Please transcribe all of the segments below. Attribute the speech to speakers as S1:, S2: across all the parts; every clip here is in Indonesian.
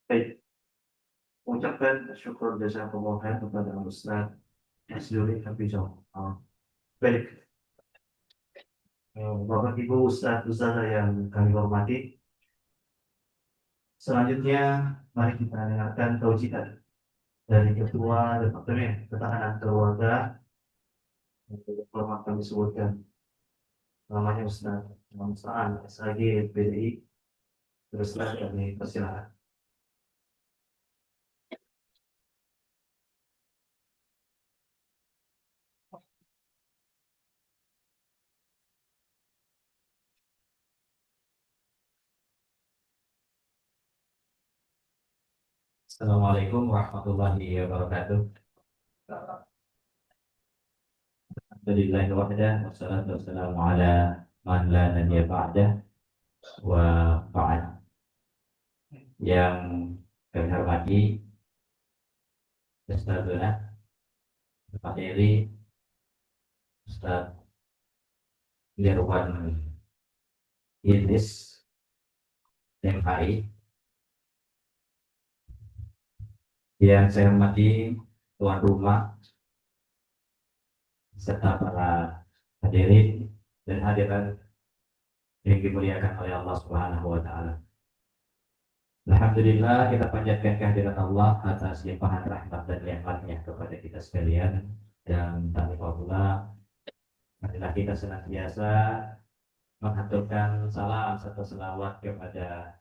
S1: Baik, ucapkan syukur jazakumullah khair kepada Ustaz Masduri Hafizahullah. Baik, Bapak Ibu Ustazah yang kami hormati, selanjutnya mari kita dengarkan tausiah dari Ketua Departemen Ketahanan Keluarga yang format kami sebutkan namanya Ustaz Saan SAG PDI. Teruslah kami persilakan.
S2: Assalamualaikum warahmatullahi wabarakatuh. Alhamdulillah wahda wassalatu wassalamu ala man la nabiyya ba'dah wa ba'd. Yang kami hormati Ustazuna Pak Eri, Ustaz Dirwan Idris MHI, yang saya hormati tuan rumah serta para hadirin dan hadirat yang dimuliakan oleh Allah Subhanahu wa taala. Alhamdulillah kita panjatkan kehadirat Allah atas limpahan rahmat dan nikmatnya kepada kita sekalian, dan tak lupa pula marilah kita senantiasa menghaturkan salam serta selawat kepada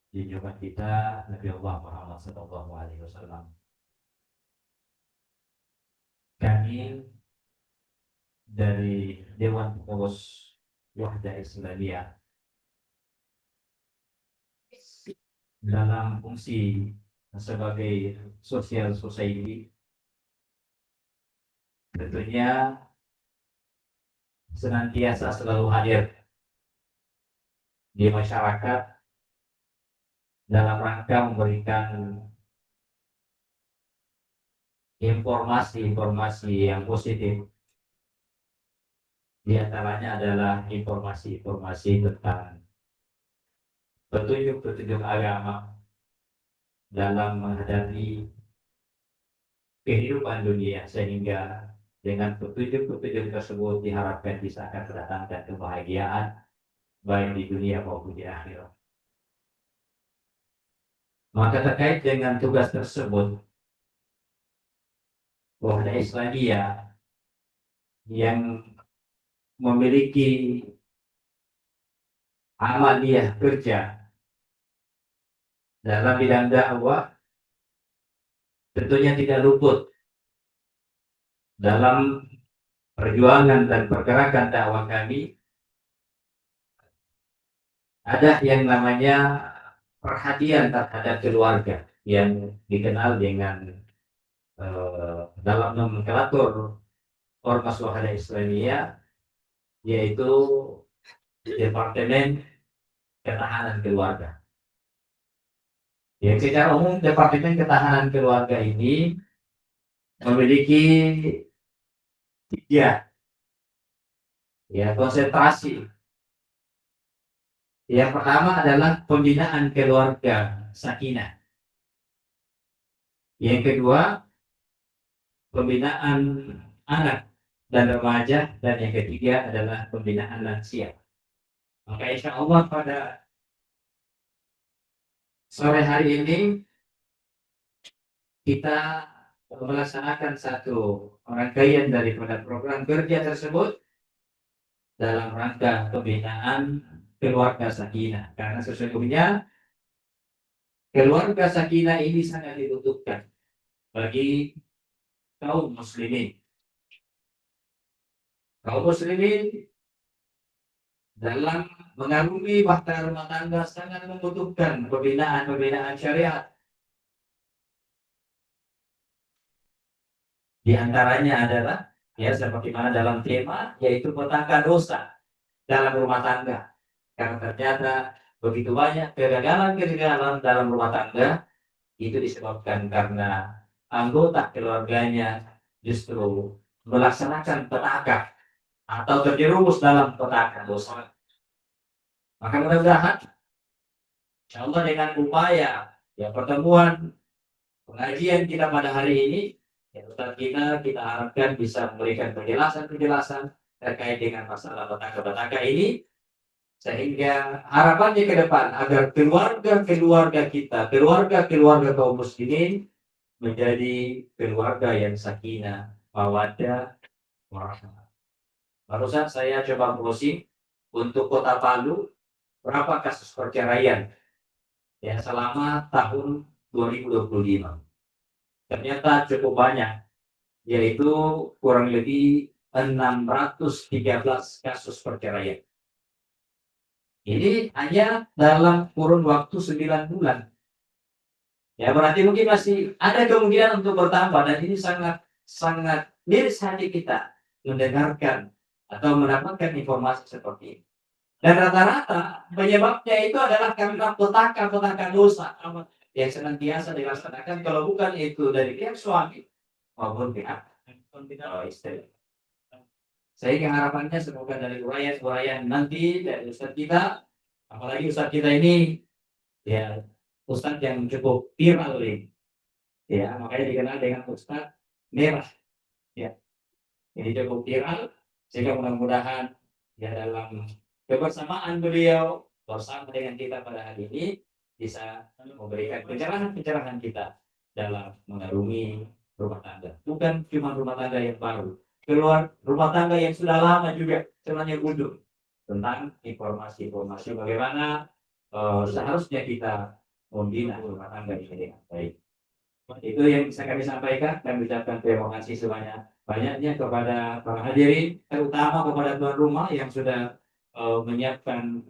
S2: junjungan kita Nabi Allah Muhammad Sallallahu Alaihi Wasallam. Kami dari Dewan Pengurus Wahda Islamiyah dalam fungsi sebagai social society tentunya senantiasa selalu hadir di masyarakat dalam rangka memberikan informasi-informasi yang positif. Di antaranya adalah informasi-informasi tentang petunjuk-petunjuk agama dalam menghadapi kehidupan dunia, sehingga dengan petunjuk-petunjuk tersebut diharapkan bisa akan mendatangkan kebahagiaan baik di dunia maupun di akhirat. Maka terkait dengan tugas tersebut, Wahda Islamiyah yang memiliki amaliyah kerja dalam bidang dakwah tentunya tidak luput dalam perjuangan dan pergerakan dakwah kami ada yang namanya perhatian terhadap keluarga, yang dikenal dengan dalam nomenklatur Ormas Wahda Islamiyah yaitu Departemen Ketahanan Keluarga. Yang secara umum Departemen Ketahanan Keluarga ini memiliki tiga konsentrasi. Yang pertama adalah pembinaan keluarga sakinah. Yang kedua, pembinaan anak dan remaja, dan yang ketiga adalah pembinaan lansia. Maka insya Allah pada sore hari ini kita melaksanakan satu rangkaian daripada program kerja tersebut dalam rangka pembinaan keluarga sakinah, karena sesungguhnya keluarga sakinah ini sangat dibutuhkan bagi kaum muslimin. Kaum muslimin dalam mengarungi bahtera rumah tangga sangat membutuhkan pembinaan syariat. Di antaranya adalah seperti mana dalam tema, yaitu petaka dosa dalam rumah tangga. Karena ternyata begitu banyak kegagalan dalam rumah tangga itu disebabkan karena anggota keluarganya justru melaksanakan petaka atau terjerumus dalam petaka dosa. Maka mudah-mudahan insya Allah dengan upaya Ya, pertemuan pengajian kita pada hari ini, ya, Ustaz kita harapkan bisa memberikan penjelasan-penjelasan terkait dengan masalah petaka-petaka ini, sehingga harapannya ke depan agar keluarga-keluarga kita, keluarga-keluarga kaum muslimin menjadi keluarga yang sakinah, mawaddah, warahmah. Barusan saya coba browsing untuk Kota Palu, berapa kasus perceraian ya selama tahun 2025. Ternyata cukup banyak, yaitu kurang lebih 613 kasus perceraian. Ini hanya dalam kurun waktu 9 bulan. Ya, berarti mungkin masih ada kemungkinan untuk bertambah, dan ini sangat sangat miris hati kita mendengarkan atau mendapatkan informasi seperti ini. Dan rata-rata penyebabnya itu adalah karena petaka-petaka dosa yang senantiasa dilaksanakan, kalau bukan itu dari pihak suami maupun pihak istri. Sehingga harapannya semoga dari uraian-uraian nanti dari Ustadz kita, apalagi Ustadz kita ini ya Ustadz yang cukup viral ini, ya makanya dikenal dengan Ustadz Merah. Ya, ini cukup viral, sehingga mudah-mudahan ya dalam kebersamaan beliau bersama dengan kita pada hari ini bisa memberikan pencerahan-pencerahan kita dalam mengarungi rumah tangga. Bukan cuma rumah tangga yang baru, keluar rumah tangga yang sudah lama juga sebenarnya butuh tentang informasi-informasi bagaimana seharusnya kita membina rumah tangga ini dengan baik. Itu yang bisa kami sampaikan. Kami ucapkan terima kasih sebanyak-banyaknya kepada para hadirin, terutama kepada tuan rumah yang sudah menyiapkan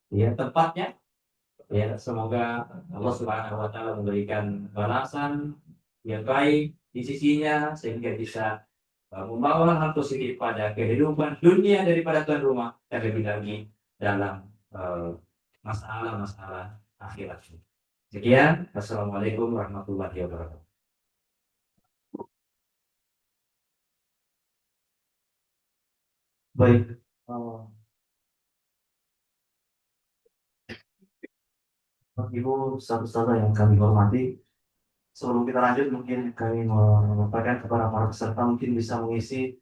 S2: ya tempatnya. Ya, semoga Allah Subhanahu wa taala memberikan balasan yang baik di sisinya, sehingga bisa membawa hal positif pada kehidupan dunia daripada tuan rumah, terlebih lagi dalam masalah-masalah akhirat. Sekian, assalamualaikum warahmatullahi wabarakatuh.
S1: Baik, Ibu Ustaz yang kami hormati, sebelum kita lanjut mungkin kami menyampaikan kepada para peserta mungkin bisa mengisi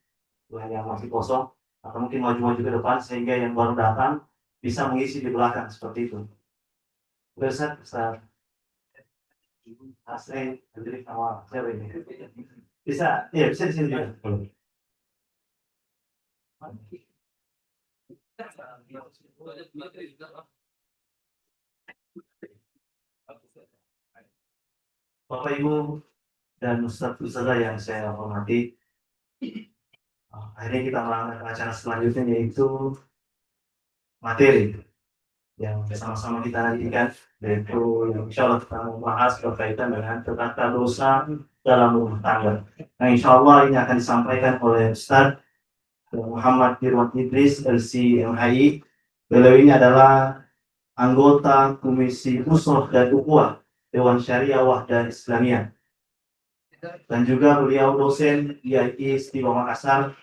S1: ruang yang masih kosong, atau mungkin maju-maju ke depan sehingga yang baru datang bisa mengisi di belakang seperti itu. Ustaz, Ustaz Asri, jadi sama siapa ini? Bisa, iya bisa di sini juga. Bapak Ibu dan Ustazah yang saya hormati, akhirnya kita melangkah ke acara selanjutnya, yaitu materi yang sama-sama kita nantikan, yaitu yang insya Allah kita membahas berkaitan dengan petaka dosa dalam rumah tangga. Nah, insya Allah ini akan disampaikan oleh Ustaz Muhammad Firman Idris, LC MHI. Beliau ini adalah anggota Komisi Usroh dan Ukhuwah Dewan Syariah Wahdah Islamiyah, dan juga beliau dosen IAI Istiqomah Makassar,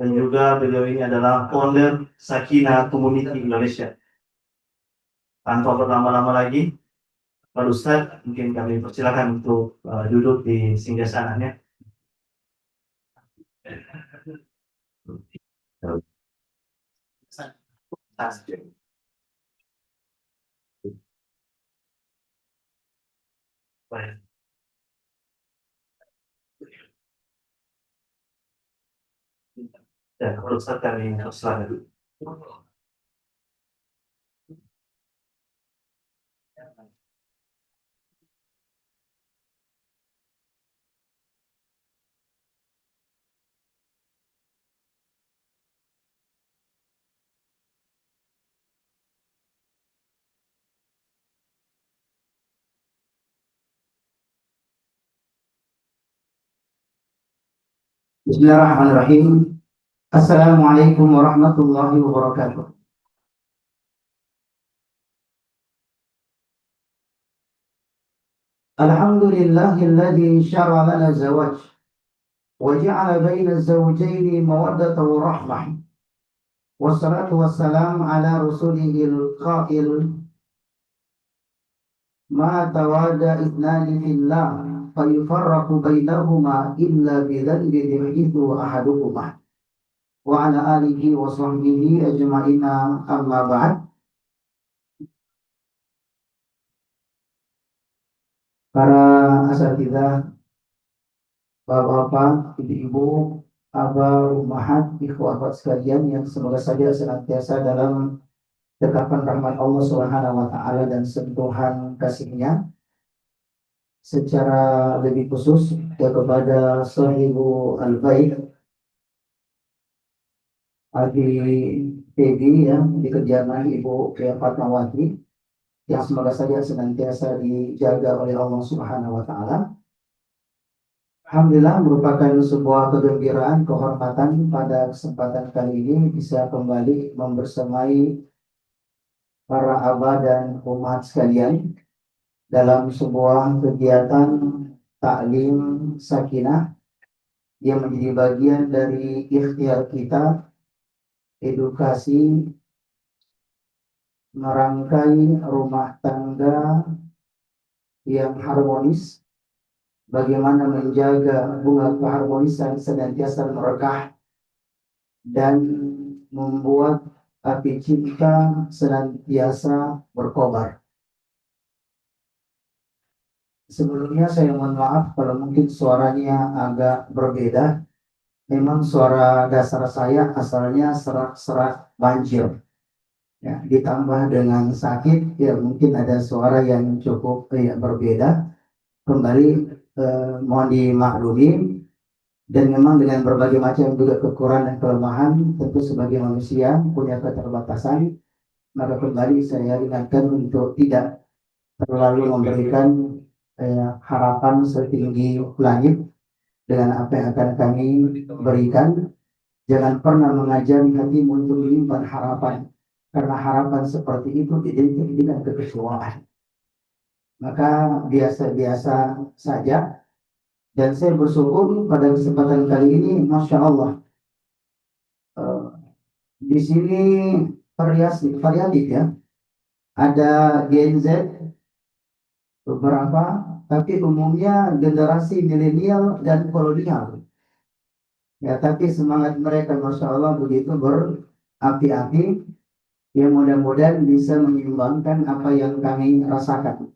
S1: dan juga beliau ini adalah founder Sakinah Community Indonesia. Tanpa berlama-lama lagi, Pak Ustadz, mungkin kami persilakan untuk duduk di singgasananya. Baik. Dan Pak Ustadz kami persilakan.
S3: Bismillahirrahmanirrahim. Assalamualaikum warahmatullahi wabarakatuh. Alhamdulillahilladzi syara lana zawaj wa ja'ala baina az-zawjaini mawaddatan wa rahmah. Wassalatu wassalam ala rasulihil qail ma tawada ithnani fillah fayufarraqu bainahuma illa bidhanbi yuhithu ahaduhuma wa ala alihi wa sahbihi ajma'ina amma ba'd. Para asatidzah, bapak-bapak, ibu-ibu, abah, ummahat, ikhwah akhwat sekalian yang semoga saja senantiasa dalam dekapan rahmat Allah Subhanahu wa taala dan sentuhan kasih-Nya. Secara lebih khusus ya kepada Sahibu Al-Bait Adi Pedi yang di kediaman Ibu Kia Fatmawati yang semoga saja senantiasa dijaga oleh Allah Subhanahu wa taala. Alhamdulillah merupakan sebuah kegembiraan, kehormatan pada kesempatan kali ini bisa kembali membersamai para abah dan umat sekalian dalam sebuah kegiatan taklim sakinah yang menjadi bagian dari ikhtiar kita edukasi merangkai rumah tangga yang harmonis, bagaimana menjaga bunga keharmonisan senantiasa merekah dan membuat api cinta senantiasa berkobar. Sebelumnya saya mohon maaf kalau mungkin suaranya agak berbeda. Memang suara dasar saya asalnya serak-serak banjir. Ya, ditambah dengan sakit, ya mungkin ada suara yang cukup berbeda. Kembali mohon dimaklumi. Dan memang dengan berbagai macam juga kekurangan dan kelemahan, tentu sebagai manusia punya keterbatasan. Maka kembali saya ingatkan untuk tidak terlalu memberikan harapan setinggi langit dengan apa yang akan kami berikan. Jangan pernah mengajari hatimu untuk menyimpan harapan, karena harapan seperti itu identik dengan kekecewaan. Maka biasa-biasa saja. Dan saya bersyukur pada kesempatan kali ini, Masya Allah, di sini variatif ya. Ada Gen Z beberapa, tapi umumnya generasi milenial dan kolonial. Ya, tapi semangat mereka Masya Allah begitu berapi-api, yang mudah-mudahan bisa menyumbangkan apa yang kami rasakan.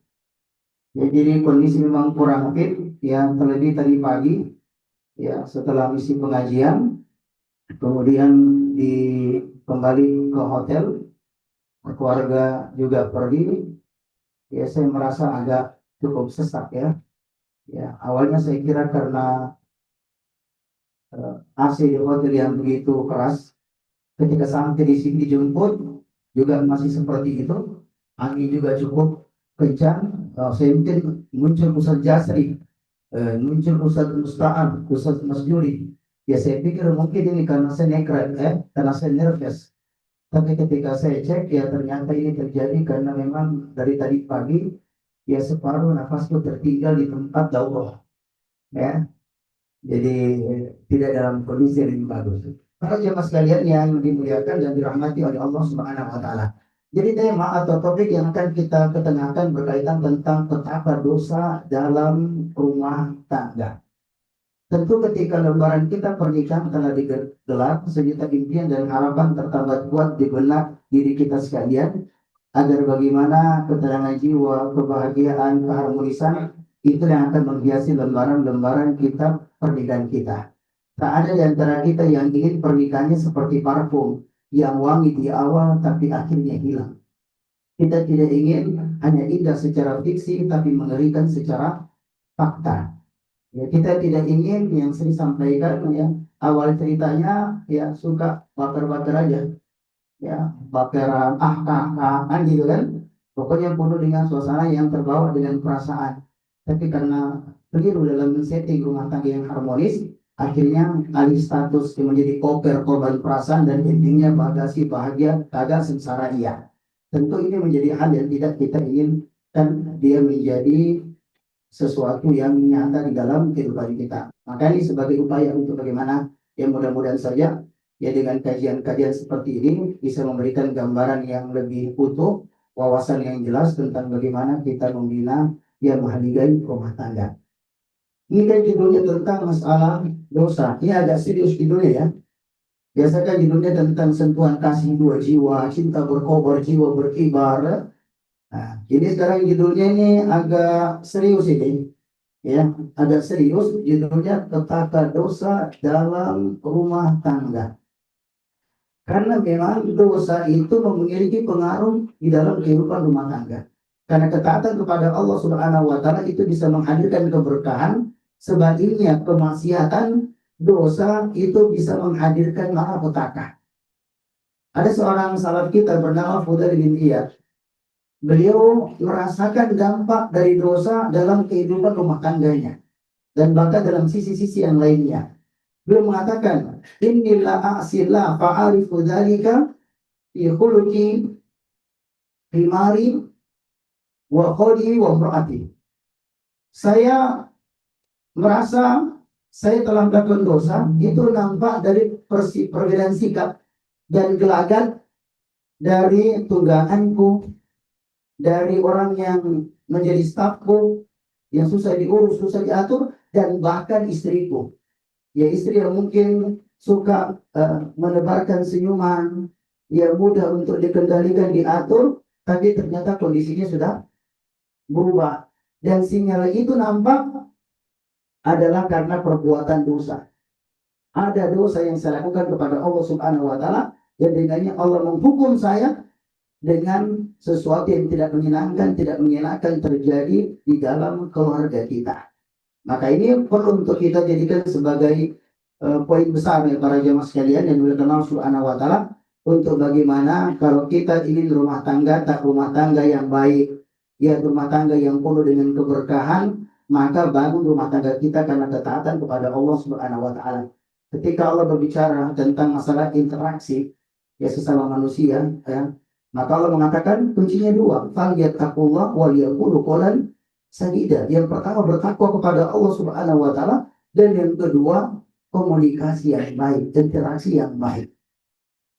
S3: Ya, jadi kondisi memang kurang fit, ya terlebih tadi pagi, ya setelah misi pengajian, kemudian kembali ke hotel, keluarga juga pergi, ya saya merasa agak cukup sesak ya. Ya awalnya saya kira karena AC di hotel yang begitu keras, ketika sampai di sini dijemput juga masih seperti itu, angin juga cukup kencang. Saya mungkin muncul Ustaz Jasri, muncul Ustaz Musta'an, Ustaz Masjuri. Ya saya pikir mungkin ini karena saya nekret, karena saya nervous. Tapi ketika saya cek, ya ternyata ini terjadi karena memang dari tadi pagi, ya separuh nafasku tertinggal di tempat daurah. Ya, jadi tidak dalam kondisi yang bagus. Para jemaah sekalian yang dimuliakan dan dirahmati oleh Allah Subhanahu wa taala. Jadi tema atau topik yang akan kita ketengahkan berkaitan tentang petaka dosa dalam rumah tangga. Tentu ketika lembaran kita pernikahan telah digelar, sejuta impian dan harapan tertambat kuat di benak diri kita sekalian, agar bagaimana ketenangan jiwa, kebahagiaan, keharmonisan itu yang akan menghiasi lembaran-lembaran kitab pernikahan kita. Tak ada di antara kita yang ingin pernikahannya seperti parfum yang wangi di awal tapi akhirnya hilang. Kita tidak ingin hanya indah secara fiksi tapi mengerikan secara fakta. Ya, kita tidak ingin yang saya sampaikan ya awal ceritanya ya suka bakar-bakar aja, ya bakaran kakak gitu kan, pokoknya penuh dengan suasana yang terbawa dengan perasaan. Tapi karena keliru dalam setting rumah tangga yang harmonis, akhirnya alih status menjadi koper korban perasaan dan endingnya bagasi bahagia kagak sengsara iya. Tentu ini menjadi hal yang tidak kita inginkan, dia menjadi sesuatu yang nyata di dalam kehidupan kita. Maka ini sebagai upaya untuk bagaimana yang mudah-mudahan saja ya dengan kajian-kajian seperti ini bisa memberikan gambaran yang lebih utuh wawasan yang jelas tentang bagaimana kita membina yang menghargai rumah tangga. Ini kan judulnya tentang masalah dosa. Ini agak serius judulnya ya. Biasanya judulnya tentang sentuhan kasih dua jiwa, cinta berkobar, jiwa berkibar. Nah, ini sekarang judulnya ini agak serius ini. Ya, agak serius judulnya petaka dosa dalam rumah tangga. Karena memang dosa itu memiliki pengaruh di dalam kehidupan rumah tangga. Karena ketaatan kepada Allah Subhanahu wa taala itu bisa menghadirkan keberkahan, sebaliknya kemaksiatan dosa itu bisa menghadirkan malapetaka. Ada seorang salaf kita bernama Fudail bin Iyad. Beliau merasakan dampak dari dosa dalam kehidupan rumah tangganya dan bahkan dalam sisi-sisi yang lainnya. Beliau mengatakan, "Innila a'sila fa'arifu dzalika fi khuluqi himari wa khodi wa imraati." Saya merasa saya telah melakukan dosa, itu nampak dari perbedaan sikap dan gelagat dari tungganganku, dari orang yang menjadi stafku, yang susah diurus, susah diatur, dan bahkan istriku. Ya, istri yang mungkin suka menebarkan senyuman, yang mudah untuk dikendalikan, diatur, tapi ternyata kondisinya sudah berubah. Dan sinyal itu nampak adalah karena perbuatan dosa. Ada dosa yang saya lakukan kepada Allah Subhanahu wa taala, dan dengannya Allah menghukum saya dengan sesuatu yang tidak menyenangkan, tidak mengenakan terjadi di dalam keluarga kita. Maka ini perlu untuk kita jadikan sebagai poin besar ya para jemaah sekalian yang dimuliakan Allah Subhanahu wa taala, untuk bagaimana kalau kita ingin rumah tangga yang baik, ya rumah tangga yang penuh dengan keberkahan, maka bangun rumah tangga kita karena ketaatan kepada Allah Subhanahu wa taala. Ketika Allah berbicara tentang masalah interaksi ya sesama manusia ya, maka Allah mengatakan kuncinya dua, falyattaqullah wal yaqulu qawlan sadida. Yang pertama bertakwa kepada Allah Subhanahu wa taala, dan yang kedua komunikasi yang baik, interaksi yang baik.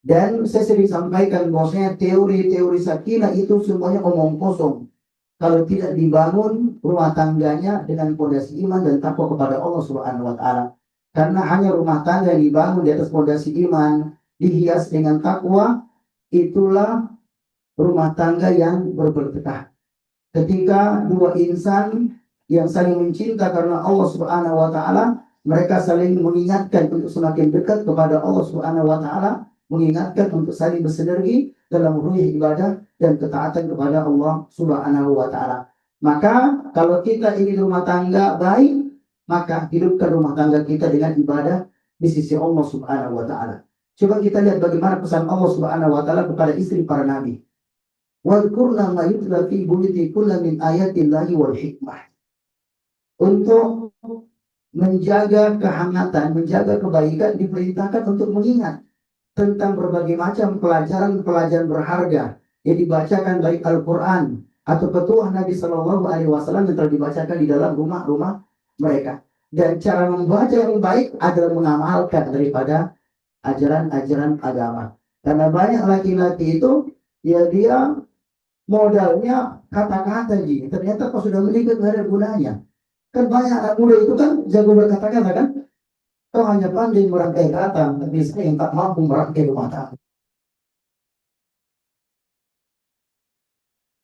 S3: Dan saya sering sampaikan bahwasanya teori-teori sakinah itu semuanya omong kosong kalau tidak dibangun rumah tangganya dengan fondasi iman dan takwa kepada Allah Subhanahu wa taala. Karena hanya rumah tangga yang dibangun di atas fondasi iman, dihias dengan takwa, itulah rumah tangga yang berberkah. Ketika dua insan yang saling mencinta karena Allah Subhanahu wa taala, mereka saling mengingatkan untuk semakin dekat kepada Allah Subhanahu wa taala, mengingatkan untuk saling bersinergi dalam ruh ibadah dan ketaatan kepada Allah Subhanahu wa taala. Maka kalau kita ingin rumah tangga baik, maka hidupkan rumah tangga kita dengan ibadah di sisi Allah Subhanahu wa taala. Coba kita lihat bagaimana pesan Allah Subhanahu wa taala kepada istri para nabi. Wadkurna ma yutla fi buyutikunna min ayatillahi wal hikmah. Untuk menjaga kehangatan, menjaga kebaikan, diperintahkan untuk mengingat tentang berbagai macam pelajaran-pelajaran berharga yang dibacakan baik Al-Quran atau petuah Nabi Shallallahu Alaihi Wasallam yang telah dibacakan di dalam rumah-rumah mereka. Dan cara membaca yang baik adalah mengamalkan daripada ajaran-ajaran agama. Karena banyak laki-laki itu ya dia modalnya kata-kata gini, ternyata pas sudah menikah nggak ada gunanya. Kan banyak anak muda itu kan jago berkata-kata kan, kau hanya pandai merangkai kata, tapi saya yang tak mampu merangkai rumah tangga.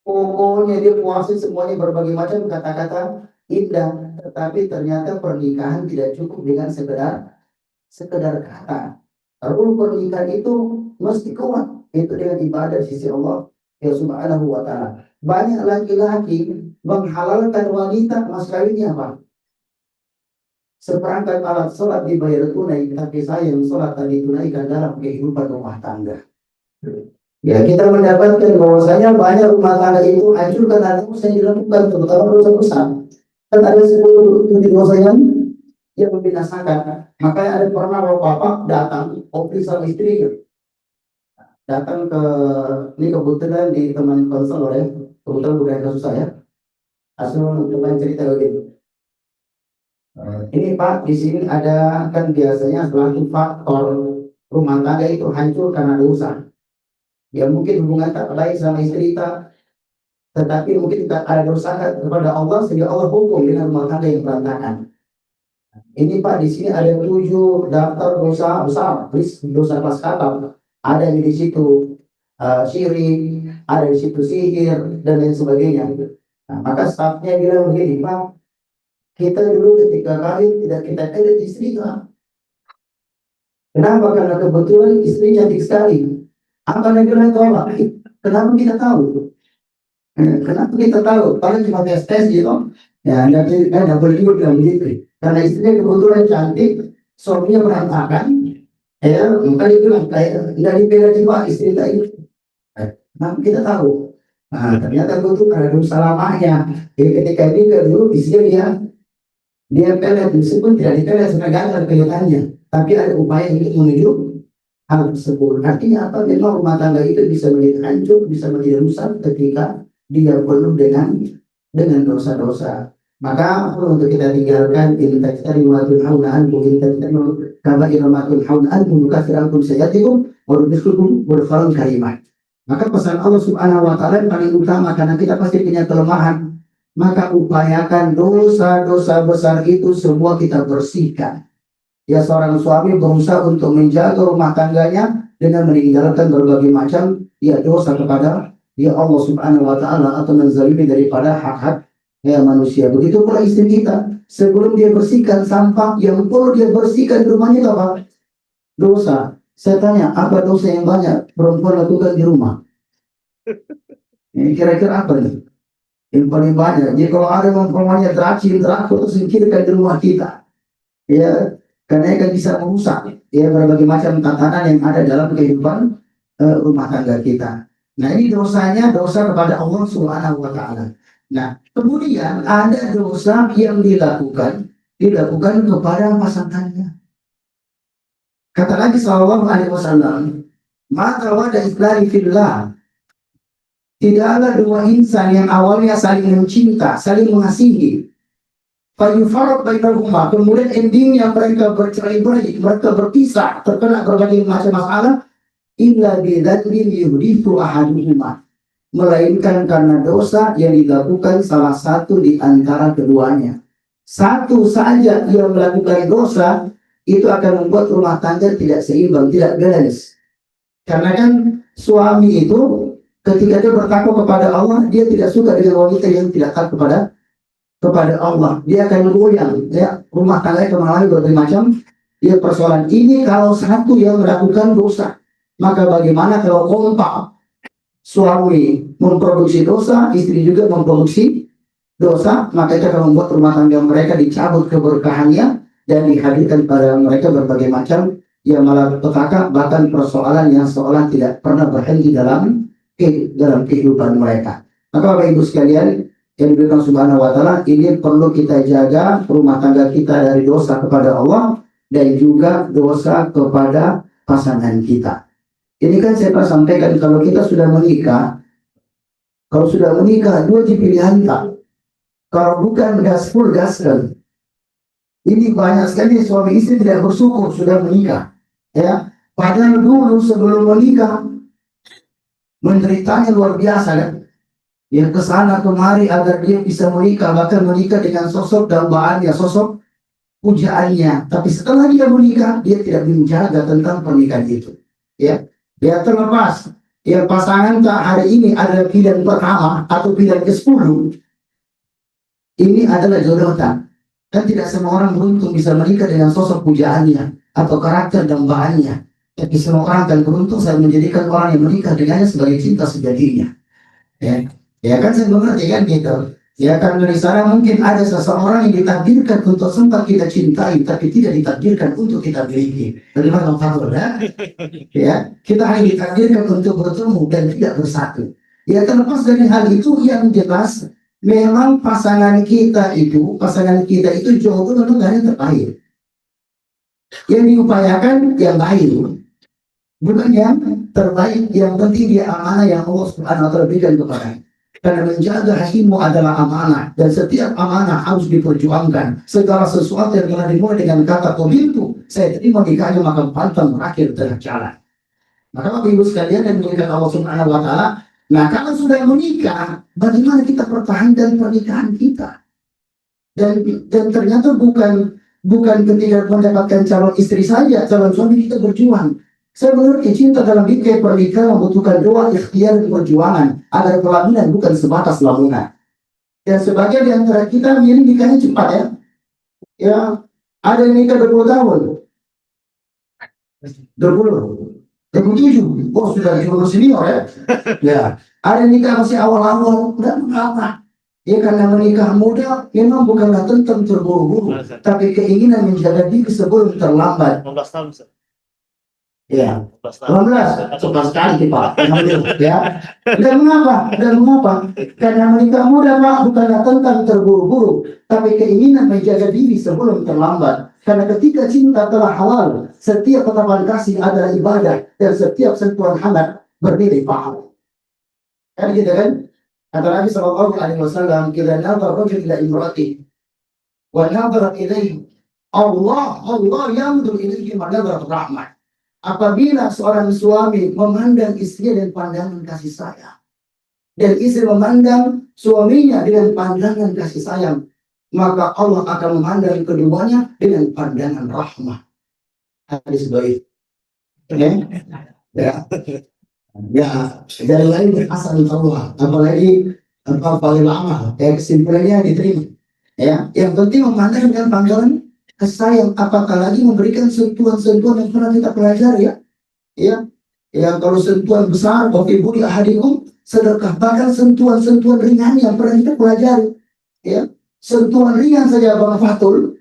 S3: Pokoknya dia puasin semuanya berbagai macam kata-kata indah, tetapi ternyata pernikahan tidak cukup dengan sekedar kata. Lalu pernikahan itu mesti kuat, itu dengan ibadah di sisi Allah ya Subhanahu wa taala. Banyak laki-laki menghalalkan wanita mas kawinnya apa? Seperangkat alat sholat dibayar tunai, tapi sayang sholat tak ditunaikan dalam kehidupan rumah tangga. Ya, kita mendapatkan bahwasanya banyak rumah tangga itu hancur karena dosa yang dilakukan, terutama dosa besar. Kan ada 10 dosa yang membinasakan. Makanya ada pernah bapak datang, kopi sama istri datang ke ini kebetulan di teman konselor ya, kebetulan bukan kasus saya. Asal teman cerita begini. Ini Pak, di sini ada kan biasanya suatu faktor rumah tangga itu hancur karena dosa. Ya mungkin hubungan tak baik sama istri kita, tetapi mungkin kita ada dosa kepada Allah sehingga Allah hukum dengan rumah tangga yang berantakan. Ini Pak, di sini ada 7 daftar dosa besar, dosa kelas kakap. Ada di situ syirik, ada di situ sihir dan lain sebagainya. Nah, maka stafnya bilang begini, Pak, kita dulu ketika kawin tidak kita edit istrinya. Kenapa? Karena kebetulan istri cantik sekali. Apa yang bilang tolak? Kenapa kita tahu? Kenapa kita tahu? Kalau cuma tes gitu, ya nggak boleh juga bilang begitu. Karena istrinya kebetulan cantik, suaminya berantakan, ya maka dia bilang kayak nggak dibela juga istri lain. Kenapa kita tahu? Nah, ternyata betul ada dosa lamanya. Jadi ketika ini dulu istrinya dia pelet, meskipun tidak dipelet sudah gagal kelihatannya, tapi ada upaya untuk menuju hal tersebut. Artinya apa? Memang rumah tangga itu bisa menjadi hancur, bisa menjadi rusak ketika dia penuh dengan dosa-dosa. Maka untuk kita tinggalkan intajtari matun hauna ankum intajtari kabair matun hauna ankum yukafir ankum sayatikum wa yudkhilukum mudkhalan karimah. Maka pesan Allah Subhanahu wa taala yang paling utama, karena kita pasti punya kelemahan, maka upayakan dosa-dosa besar itu semua kita bersihkan. Ya, seorang suami berusaha untuk menjaga rumah tangganya dengan meninggalkan berbagai macam dosa kepada Allah Subhanahu wa taala atau menzalimi daripada hak-hak manusia. Begitu pula istri kita, sebelum dia bersihkan sampah yang perlu dia bersihkan di rumahnya itu apa? Dosa. Saya tanya, apa dosa yang banyak perempuan lakukan di rumah? Kira-kira apa nih? Yang paling banyak. Jadi kalau ada umpamanya terakhir singkirkan di rumah kita. Ya, karena akan bisa merusak berbagai macam tatanan yang ada dalam kehidupan rumah tangga kita. Nah, ini dosanya dosa kepada Allah Subhanahu wa taala. Nah, kemudian ada dosa yang dilakukan kepada pasangannya. Kata lagi sallallahu alaihi wasallam, maka wada ikhlali fillah. Tidaklah dua insan yang awalnya saling mencinta, saling mengasihi, fayufarraq bainahuma, kemudian endingnya mereka bercerai-berai, mereka berpisah, terkena berbagai macam masalah, illa bidzanbin yuhdithu ahaduhuma, melainkan karena dosa yang dilakukan salah satu di antara keduanya. Satu saja yang melakukan dosa itu akan membuat rumah tangga tidak seimbang, tidak balance. Karena kan suami itu ketika dia bertakwa kepada Allah, dia tidak suka dengan wanita yang tidak taat kepada Allah. Dia akan goyang, rumah tangga itu mengalami berbagai macam persoalan. Ini kalau satu yang melakukan dosa, maka bagaimana kalau kompak? Suami memproduksi dosa, istri juga memproduksi dosa, maka itu akan membuat rumah tangga mereka dicabut keberkahannya dan dihadirkan pada mereka berbagai macam malapetaka, bahkan persoalan yang seolah tidak pernah berhenti dalam kehidupan mereka. Maka Bapak Ibu sekalian yang diberikan Subhanahu wa taala, ini perlu kita jaga rumah tangga kita dari dosa kepada Allah dan juga dosa kepada pasangan kita. Ini kan saya pernah sampaikan, kalau kita sudah menikah, dua pilihan tak. Kalau bukan gaspol gaskan. Ini banyak sekali suami istri tidak bersyukur sudah menikah. Ya, padahal dulu sebelum menikah menderitanya luar biasa kan. Yang kesana kemari agar dia bisa menikah, bahkan menikah dengan sosok dambaannya, sosok pujaannya. Tapi setelah dia menikah, dia tidak menjaga tentang pernikahan itu. Ya, dia terlepas. Ya, pasangan hari ini adalah pilihan pertama atau pilihan ke-10. Ini adalah jodohan. Kan tidak semua orang beruntung bisa menikah dengan sosok pujaannya atau karakter dambaannya. Tapi semua orang akan beruntung saya menjadikan orang yang menikah dengannya sebagai cinta sejatinya. Ya kan saya mengerti kan gitu. Ya, karena di sana mungkin ada seseorang yang ditakdirkan untuk sempat kita cintai, tapi tidak ditakdirkan untuk kita miliki. Bagaimana ya, kita hanya ditakdirkan untuk bertemu dan tidak bersatu. Ya, terlepas dari hal itu, yang jelas memang pasangan kita itu jodoh memang yang terbaik. Yang diupayakan yang baik, bukan yang terbaik. Yang penting dia amanah yang Allah Subhanahu wa taala berikan kepada. Karena menjaga rahimmu adalah amanah, dan setiap amanah harus diperjuangkan. Segala sesuatu yang telah dimulai dengan kata qabiltu, saya terima nikahnya, maka pantang berakhir terjalan. Maka Bapak Ibu sekalian yang diberikan Allah Subhanahu wa taala, Nah, kalau sudah menikah, bagaimana kita pertahankan pernikahan kita? Dan ternyata bukan ketika mendapatkan calon istri saja, calon suami kita berjuang. Saya mengerti cinta dalam bingkai pernikahan membutuhkan doa, ikhtiar, dan perjuangan agar pelaminan bukan sebatas lamunan. Dan sebagian di antara kita milih nikahnya cepat ya. Ya, ada yang nikah 20 tahun. 27. Oh, sudah di senior ya. Ya, ada yang nikah masih awal-awal, enggak mengapa. Ya, karena menikah muda memang bukanlah tentang terburu-buru, tapi keinginan menjaga diri sebelum terlambat.
S1: 15 tahun.
S3: Ya,
S1: 15 tahun.
S3: 18, cepat sekali Pak. Ya. Dan mengapa? Karena menikah muda Pak bukanlah tentang terburu-buru, tapi keinginan menjaga diri sebelum terlambat. Karena ketika cinta telah halal, setiap tatapan kasih adalah ibadah dan setiap sentuhan hangat bernilai pahala. Kan gitu kan? Kata Nabi sallallahu alaihi wasallam, "Idza nadhara rajul ila imra'ati wa nadhara ilaihi Allah yanzur ilaihi nadharat rahmah." Apabila seorang suami memandang istrinya dengan pandangan kasih sayang, dan istri memandang suaminya dengan pandangan kasih sayang, maka Allah akan memandang keduanya dengan pandangan rahmah. Hadis baik. Ya, dari lain berasal Allah, apalagi paling lama, kesimpulannya diterima. Ya, yang penting memandang dengan pandangan kasih sayang, apakah lagi memberikan sentuhan-sentuhan yang pernah kita pelajari ya kalau sentuhan besar, wafibu di ahadikum sedekah, bahkan sentuhan-sentuhan ringan yang pernah kita pelajari, ya sentuhan ringan saja Bang Fatul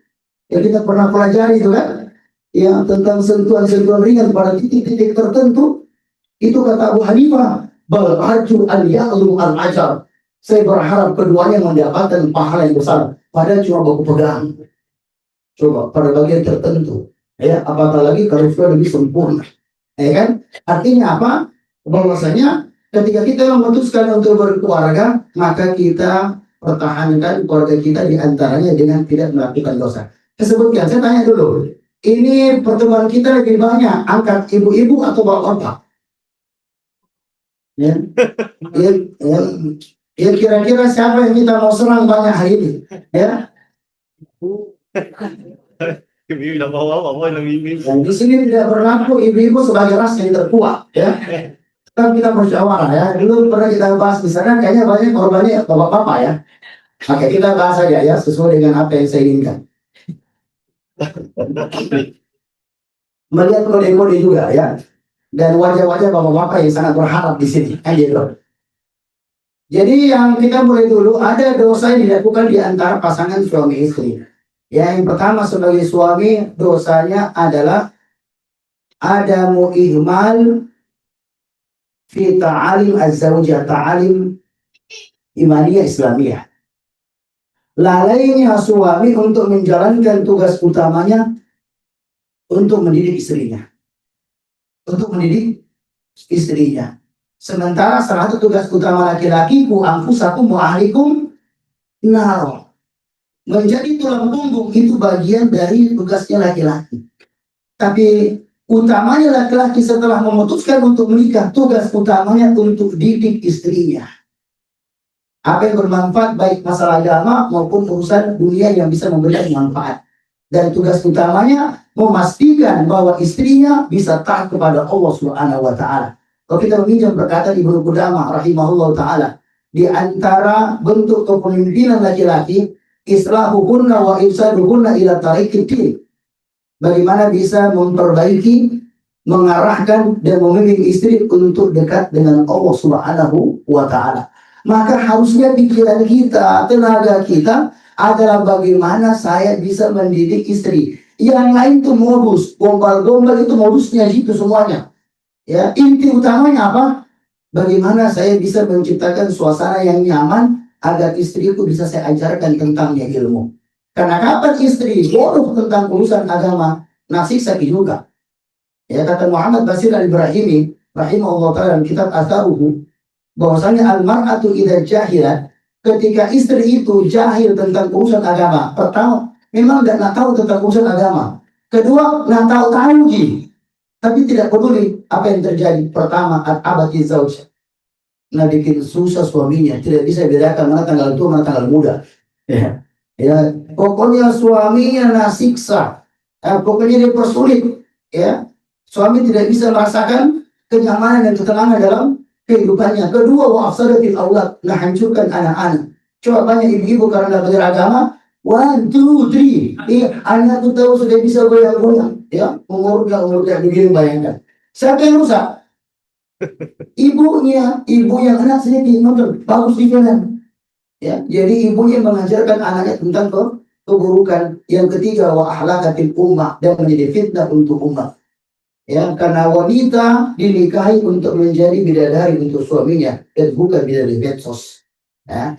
S3: yang kita pernah pelajari itu kan, ya tentang sentuhan-sentuhan ringan pada titik-titik tertentu, itu kata Abu Hanifah, bal arju al-ya'lu al-ajar, saya berharap keduanya mendapatkan pahala yang besar, padahal cuma baku pegang. Coba pada bagian tertentu, ya apatah lagi kalau sudah lebih sempurna, ya kan? Artinya apa? Bahwasanya ketika kita memutuskan untuk berkeluarga, maka kita pertahankan keluarga kita diantaranya dengan tidak melakukan dosa. Saya tanya dulu, ini pertemuan kita lebih banyak angkat ibu-ibu atau bapak-bapak? Ya, ya kira-kira siapa yang kita mau serang banyak hari ini? Ya.
S1: Ibu udah bawa ibu.
S3: Dan di sini tidak berlaku ibu-ibu sebagai ras yang terkuat, ya. Kan kita musyawarah ya. Dulu pernah kita bahas di sana, kayaknya banyak korbannya bapak-bapak ya. Oke, kita bahas saja ya sesuai dengan apa yang saya inginkan. Melihat kode-kode juga ya, dan wajah-wajah bapak-bapak yang sangat berharap di sini, gitu. Jadi yang kita mulai dulu, ada dosa yang dilakukan di antara pasangan suami istri. Yang pertama sebagai suami, dosanya adalah adamu ihmal fi ta'alim az-zawjah, ta'alim imaniyah Islamiyah. Lalainya suami untuk menjalankan tugas utamanya untuk mendidik istrinya. Sementara salah satu tugas utama laki-laki, ku anfusakum wa ahlikum nar. Menjadi tulang punggung itu bagian dari tugasnya laki-laki. Tapi utamanya laki-laki setelah memutuskan untuk menikah, tugas utamanya untuk didik istrinya. Apa yang bermanfaat baik masalah agama maupun urusan dunia yang bisa memberikan manfaat. Dan tugas utamanya memastikan bahwa istrinya bisa taat kepada Allah Subhanahu wa taala. Kalau kita meminjam perkataan Ibnu Qudamah rahimahullah taala, di antara bentuk kepemimpinan laki-laki, islahukunna wa ifsadukunna ila tariqiddin. Bagaimana bisa memperbaiki, mengarahkan dan membimbing istri untuk dekat dengan Allah Subhanahu wa taala. Maka harusnya pikiran kita, tenaga kita adalah bagaimana saya bisa mendidik istri. Yang lain itu modus, gombal-gombal itu modusnya gitu semuanya. Ya, inti utamanya apa? Bagaimana saya bisa menciptakan suasana yang nyaman agar istriku bisa saya ajarkan tentangnya ilmu. Karena kapan istri bodoh tentang urusan agama, nasib sakit juga. Ya, kata Muhammad Basir al-Ibrahimi rahimahullah ta'ala dalam kitab Atharuhu, bahwasanya al-mar'atu idza jahilat, ketika istri itu jahil tentang urusan agama, pertama memang tidak tahu tentang urusan agama, kedua nggak tahu tapi tidak peduli apa yang terjadi. Pertama, al-abati zauj, nah bikin susah suaminya, tidak bisa bedakan mana tanggal tua mana tanggal muda. Ya, ya pokoknya suaminya nasiksa, pokoknya dia persulit. Ya, suami tidak bisa merasakan kenyamanan dan ketenangan dalam kehidupannya. Kedua, wa afsadatil aulad, nah hancurkan anak-anak. Coba banyak ibu-ibu karena belajar agama, 1, 2, 3, anakku tahu sudah bisa goyang-goyang, ya, umur kayak begini, bayangkan. Siapa yang rusak? Ibunya, ibu yang anak sedikit nonton bagus di film. Ya, jadi ibunya mengajarkan anaknya tentang keburukan. Yang ketiga, wa ahlakatil ummah, dan menjadi fitnah untuk ummah. Ya, karena wanita dinikahi untuk menjadi bidadari untuk suaminya dan bukan bidadari medsos. Ya,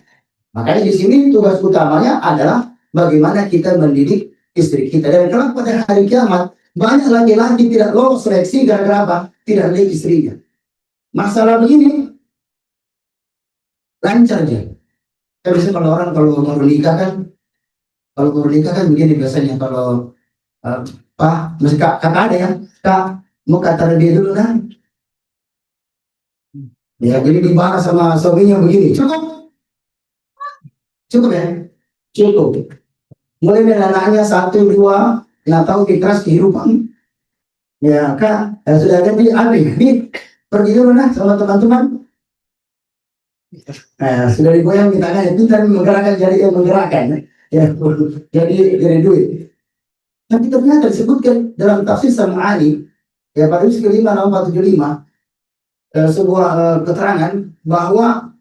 S3: makanya di sini tugas utamanya adalah bagaimana kita mendidik istri kita. Dan kalau pada hari kiamat banyak laki-laki tidak lolos seleksi gara-gara apa? Tidak lihat istrinya. Masalah begini lancar aja. Kan biasanya kalau orang kalau baru nikah kan begini biasanya kalau Pak, masih kakak ada ya, Kak, mau kata dia dulu nah. Ya, jadi dibahas sama suaminya begini, cukup ya, cukup. Mulai dari anaknya 1, 2, nggak tahu keras kehidupan. Ya, Kak, sudah ganti Abi, pergi dulu nah sama teman-teman. Sudah digoyang di tangannya, itu dan menggerakkan jari yang menggerakkan. Ya, jadi duit. Tapi ternyata disebutkan dalam tafsir Sam'ani, ya pada juz kelima nomor 475, sebuah keterangan bahwa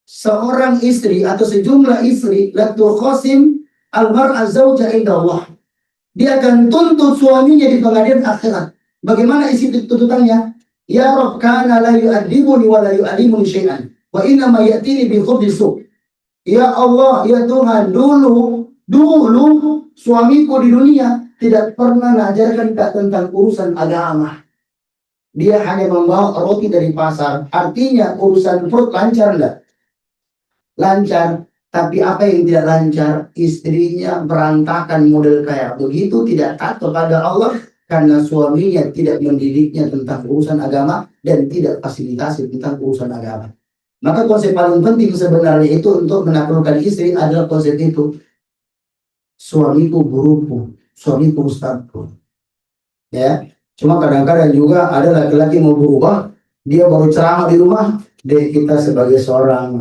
S3: seorang istri atau sejumlah istri latul khosim almar'a zauja indallah, dia akan tuntut suaminya di pengadilan akhirat. Bagaimana isi tuntutannya? Ya Rabb, kana la yu'adibuni wa la yu'alimuni syai'an wa inna ma ya'tini bi khubzi su'. Ya Allah, ya Tuhan, dulu suamiku di dunia tidak pernah mengajarkan tentang urusan agama. Dia hanya membawa roti dari pasar. Artinya urusan perut lancar enggak? Lancar. Tapi apa yang tidak lancar? Istrinya berantakan model kayak begitu, tidak taat kepada Allah karena suaminya tidak mendidiknya tentang urusan agama dan tidak fasilitasi tentang urusan agama. Maka konsep paling penting sebenarnya itu untuk menaklukkan istri adalah konsep itu. Suamiku guruku, suamiku ustadku. Ya, cuma kadang-kadang juga ada laki-laki mau berubah, dia baru ceramah di rumah, dia kita sebagai seorang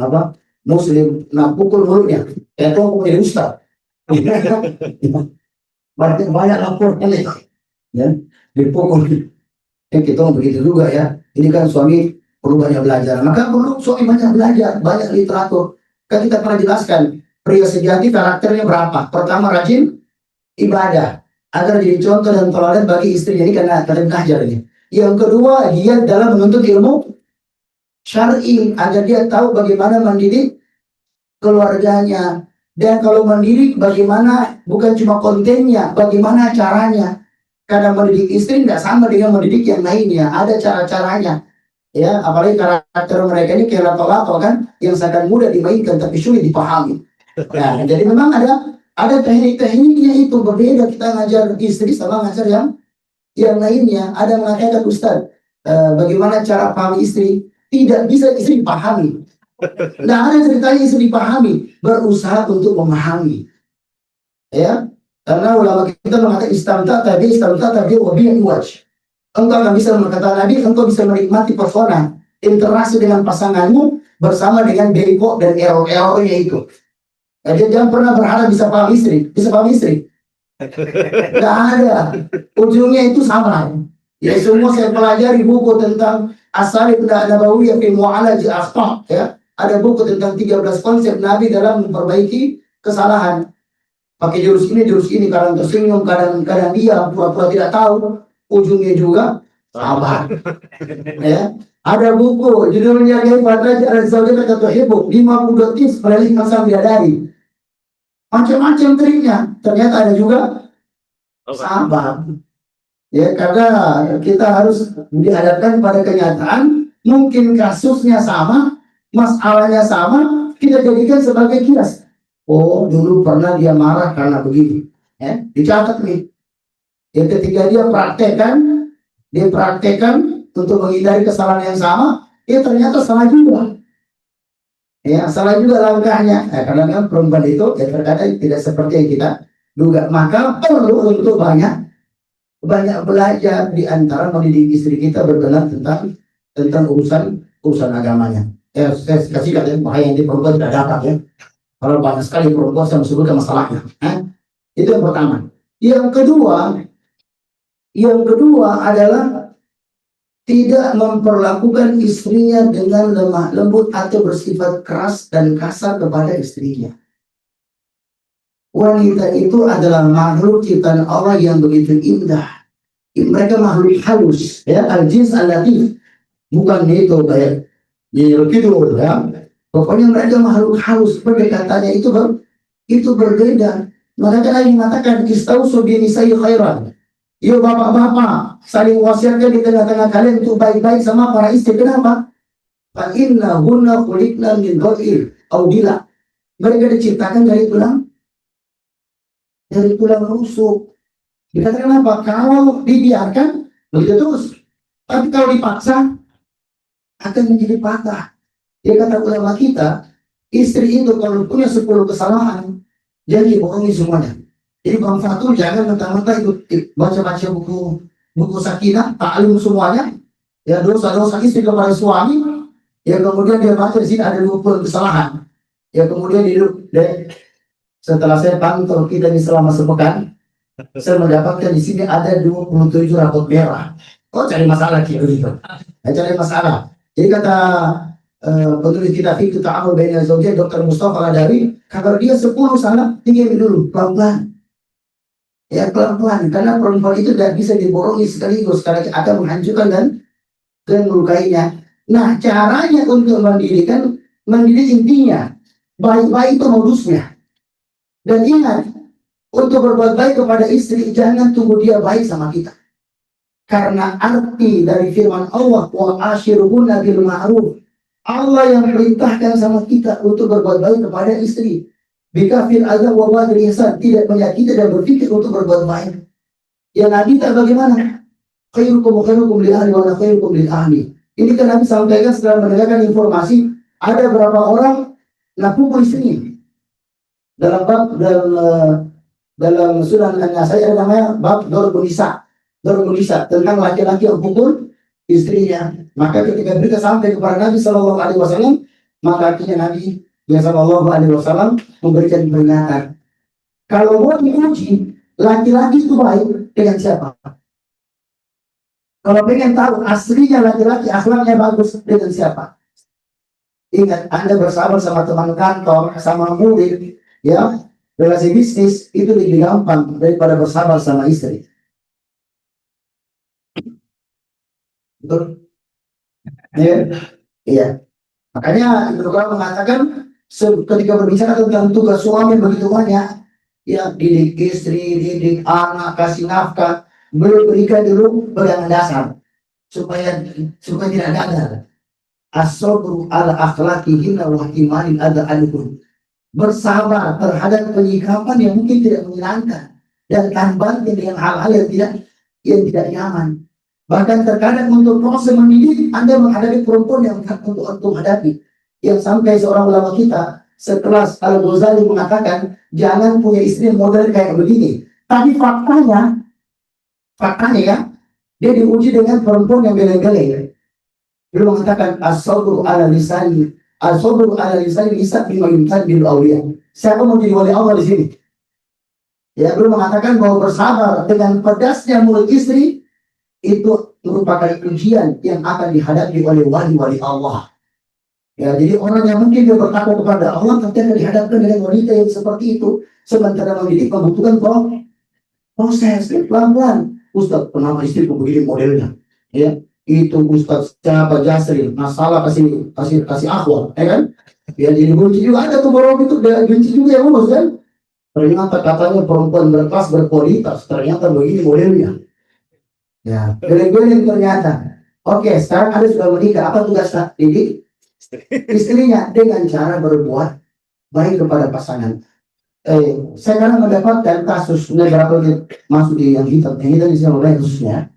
S3: muslim, nah pukul mulutnya, itu aku menjadi ustad. Banyak laporan ya, dipukul. Kita begitu juga ya. Ini kan suami perlu banyak belajar. Maka perlu suami banyak belajar, banyak literatur. Kan kita pernah jelaskan, pria sejati karakternya berapa? Pertama, rajin ibadah agar jadi contoh dan teladan bagi istrinya, ini karena belajar ini. Yang kedua, dia dalam menuntut ilmu syar'i agar dia tahu bagaimana mendidik keluarganya. Dan kalau mendidik bagaimana, bukan cuma kontennya, bagaimana caranya. Karena mendidik istri tidak sama dengan mendidik yang lainnya, ada cara-caranya. Ya, apalagi karakter mereka ini kayak lato-lato kan, yang sangat mudah dimainkan tapi sulit dipahami. Nah, jadi memang ada teknik-tekniknya itu berbeda kita ngajar istri sama ngajar yang lainnya. Ada mengatakan Ustaz, bagaimana cara pahami istri? Tidak bisa istri dipahami. Nah, ada ceritanya istri dipahami, berusaha untuk memahami. Ya, karena ulama kita mengatakan istamta tabi wabi waj. Engkau akan bisa berkata Nabi, engkau bisa menikmati pesona interaksi dengan pasanganmu bersama dengan bengkok dan error-errornya itu. Jadi jangan pernah berharap bisa paham istri. Tidak ada. Ujungnya itu sama. Ya, semua saya pelajari buku tentang As-Salib Nabawiyah fi Mu'alaji Akhta. Ya, ada buku tentang 13 konsep Nabi dalam memperbaiki kesalahan. Pakai jurus ini, kadang tersenyum, kadang dia pura-pura tidak tahu. Ujungnya juga sabar. Ya, ada buku judulnya Kaifa Zaujata Tuhibbu 50 tips perihal sang bidadari. Macam-macam triknya. Ternyata ada juga sabar. Ya, karena kita harus dihadapkan pada kenyataan. Mungkin kasusnya sama, masalahnya sama, kita jadikan sebagai kias. Oh, dulu pernah dia marah karena begini. Ya, dicatat nih. Yang ketiga dia praktekkan untuk menghindari kesalahan yang sama, ternyata salah juga. Ya, salah juga langkahnya. Nah, karena memang perempuan itu ya terkadang tidak seperti yang kita duga. Maka perlu untuk banyak belajar di antara mendidik istri kita berkenan tentang urusan agamanya. Saya kasih lihat ya, bahaya yang di perempuan tidak dapat ya. Kalau banyak sekali perempuan saya sebutkan masalahnya. Itu yang pertama. Yang kedua adalah tidak memperlakukan istrinya dengan lemah lembut atau bersifat keras dan kasar kepada istrinya. Wanita itu adalah makhluk ciptaan Allah yang begitu indah. Mereka makhluk halus, ya, al-jins al-latif, bukan itu kayak gitu, ya. Pokoknya mereka makhluk halus, pendekatannya itu berbeda. Mereka lagi mengatakan istausu bi nisa'i khairan. Yo bapak-bapak, saling wasiatkan di tengah-tengah kalian untuk baik-baik sama para istri. Kenapa? Fa inna hunna khuliqna min dha'ir aw dila. Mereka diciptakan dari tulang rusuk. Dikatakan apa? Kalau dibiarkan begitu terus. Tapi kalau dipaksa akan menjadi patah. Dia kata ulama kita, istri itu kalau punya 10 kesalahan, jadi bohongi semuanya. Jadi Bang Fatul jangan mentah-mentah ikut baca-baca buku sakinah, ta'lim semuanya. Ya, dosa-dosa istri kepada suami. Ya, kemudian dia baca di sini ada 20 kesalahan. Ya, kemudian setelah saya pantau kita ini selama sepekan, saya mendapatkan di sini ada 27 rapot merah. Oh, cari masalah gitu. Cari masalah. Jadi kata penulis kita Fikih Ta'amul Bainal Zawjain Dr. Mustafa Al-Adawi, kalau dia 10 salah, tinggalin dulu pelan-pelan. Ya, pelan-pelan, karena perempuan itu tidak bisa diborongi sekaligus karena akan menghancurkan dan melukainya. Nah, caranya untuk mendidik intinya baik-baik itu modusnya. Dan ingat, untuk berbuat baik kepada istri jangan tunggu dia baik sama kita. Karena arti dari firman Allah wa ashiruhunna bil ma'ruf, Allah yang perintahkan sama kita untuk berbuat baik kepada istri. Bikafil azab wa wadri ihsan, tidak menyakiti dan berpikir untuk berbuat baik. Yang Nabi tak bagaimana? Khairukum li ahli wa ana khairukum lil ahli. Ini kan Nabi sampaikan setelah mendengarkan informasi ada berapa orang nak pukul istrinya. Dalam Sunan An-Nasai ada namanya bab Darbun Nisa tentang laki-laki yang pukul istrinya. Maka ketika berita sampai kepada Nabi Shallallahu Alaihi Wasallam, maka akhirnya Nabi Shallallahu Alaihi Wasallam memberikan peringatan. Kalau mau diuji laki-laki itu baik dengan siapa? Kalau pengen tahu aslinya laki-laki akhlaknya bagus dengan siapa? Ingat, Anda bersahabat sama teman kantor, sama murid, ya, relasi bisnis itu lebih gampang daripada bersahabat sama istri. Betul? Iya. Makanya Ibnu Qayyim mengatakan ketika berbicara tentang tugas suami begitu banyak, ya, didik istri, didik anak, kasih nafkah, berikan dulu pegangan dasar supaya tidak gagal. As-sabru ala akhlaqihinna wa imanin ada anukum. Bersabar terhadap penyikapan yang mungkin tidak menyenangkan dan tampaknya dengan hal-hal yang tidak nyaman. Bahkan terkadang untuk proses mendidik Anda menghadapi perempuan yang untuk hadapi. Yang sampai seorang ulama kita sekelas Al-Ghazali mengatakan jangan punya istri model kayak begini. Tapi faktanya ya, dia diuji dengan perempuan yang geleng-geleng. Dia mengatakan as-sabru ala lisani bisa bima'intan bil awliya. Siapa mau jadi wali Allah di sini? Ya, beliau mengatakan bahwa bersabar dengan pedasnya mulut istri itu merupakan ujian yang akan dihadapi oleh wali-wali Allah. Ya, jadi orang yang mungkin dia bertakwa kepada Allah tapi akan dihadapkan dengan wanita yang seperti itu. Sementara mendidik membutuhkan proses pelan-pelan. Ustaz, kenapa istriku begini modelnya? Ya, itu Ustaz siapa Jasri, masalah kasih akhwat, ya kan? Ya, jadi benci juga ada tuh borong itu, benci juga yang lulus kan? Ternyata katanya perempuan berkelas berkualitas, ternyata begini modelnya. Ya, geleng-geleng ternyata. Oke, sekarang Anda sudah menikah, apa tugas didik istrinya dengan cara berbuat baik kepada pasangan. Saya kadang mendapatkan kasus beberapa masuk di yang hitam di sini mulai khususnya.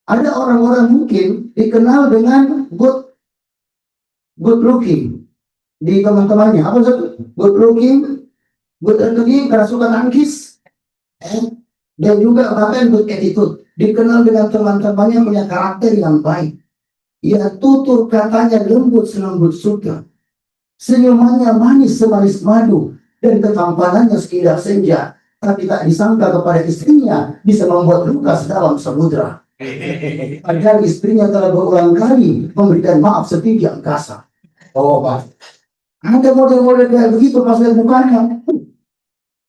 S3: Ada orang-orang mungkin dikenal dengan good looking, di teman-temannya. Apa maksud? Good looking, good looking, kerasukan nangkis, dan juga bahkan good attitude. Dikenal dengan teman-temannya punya karakter yang baik. Ya, tutur katanya lembut selembut surga. Senyumannya manis semanis madu, dan ketampanannya seindah senja. Tapi tak disangka kepada istrinya bisa membuat luka sedalam samudra. Padahal istrinya telah berulang kali memberikan maaf setinggi angkasa. Oh, Pak. Ada model-model kayak begitu pas lihat mukanya.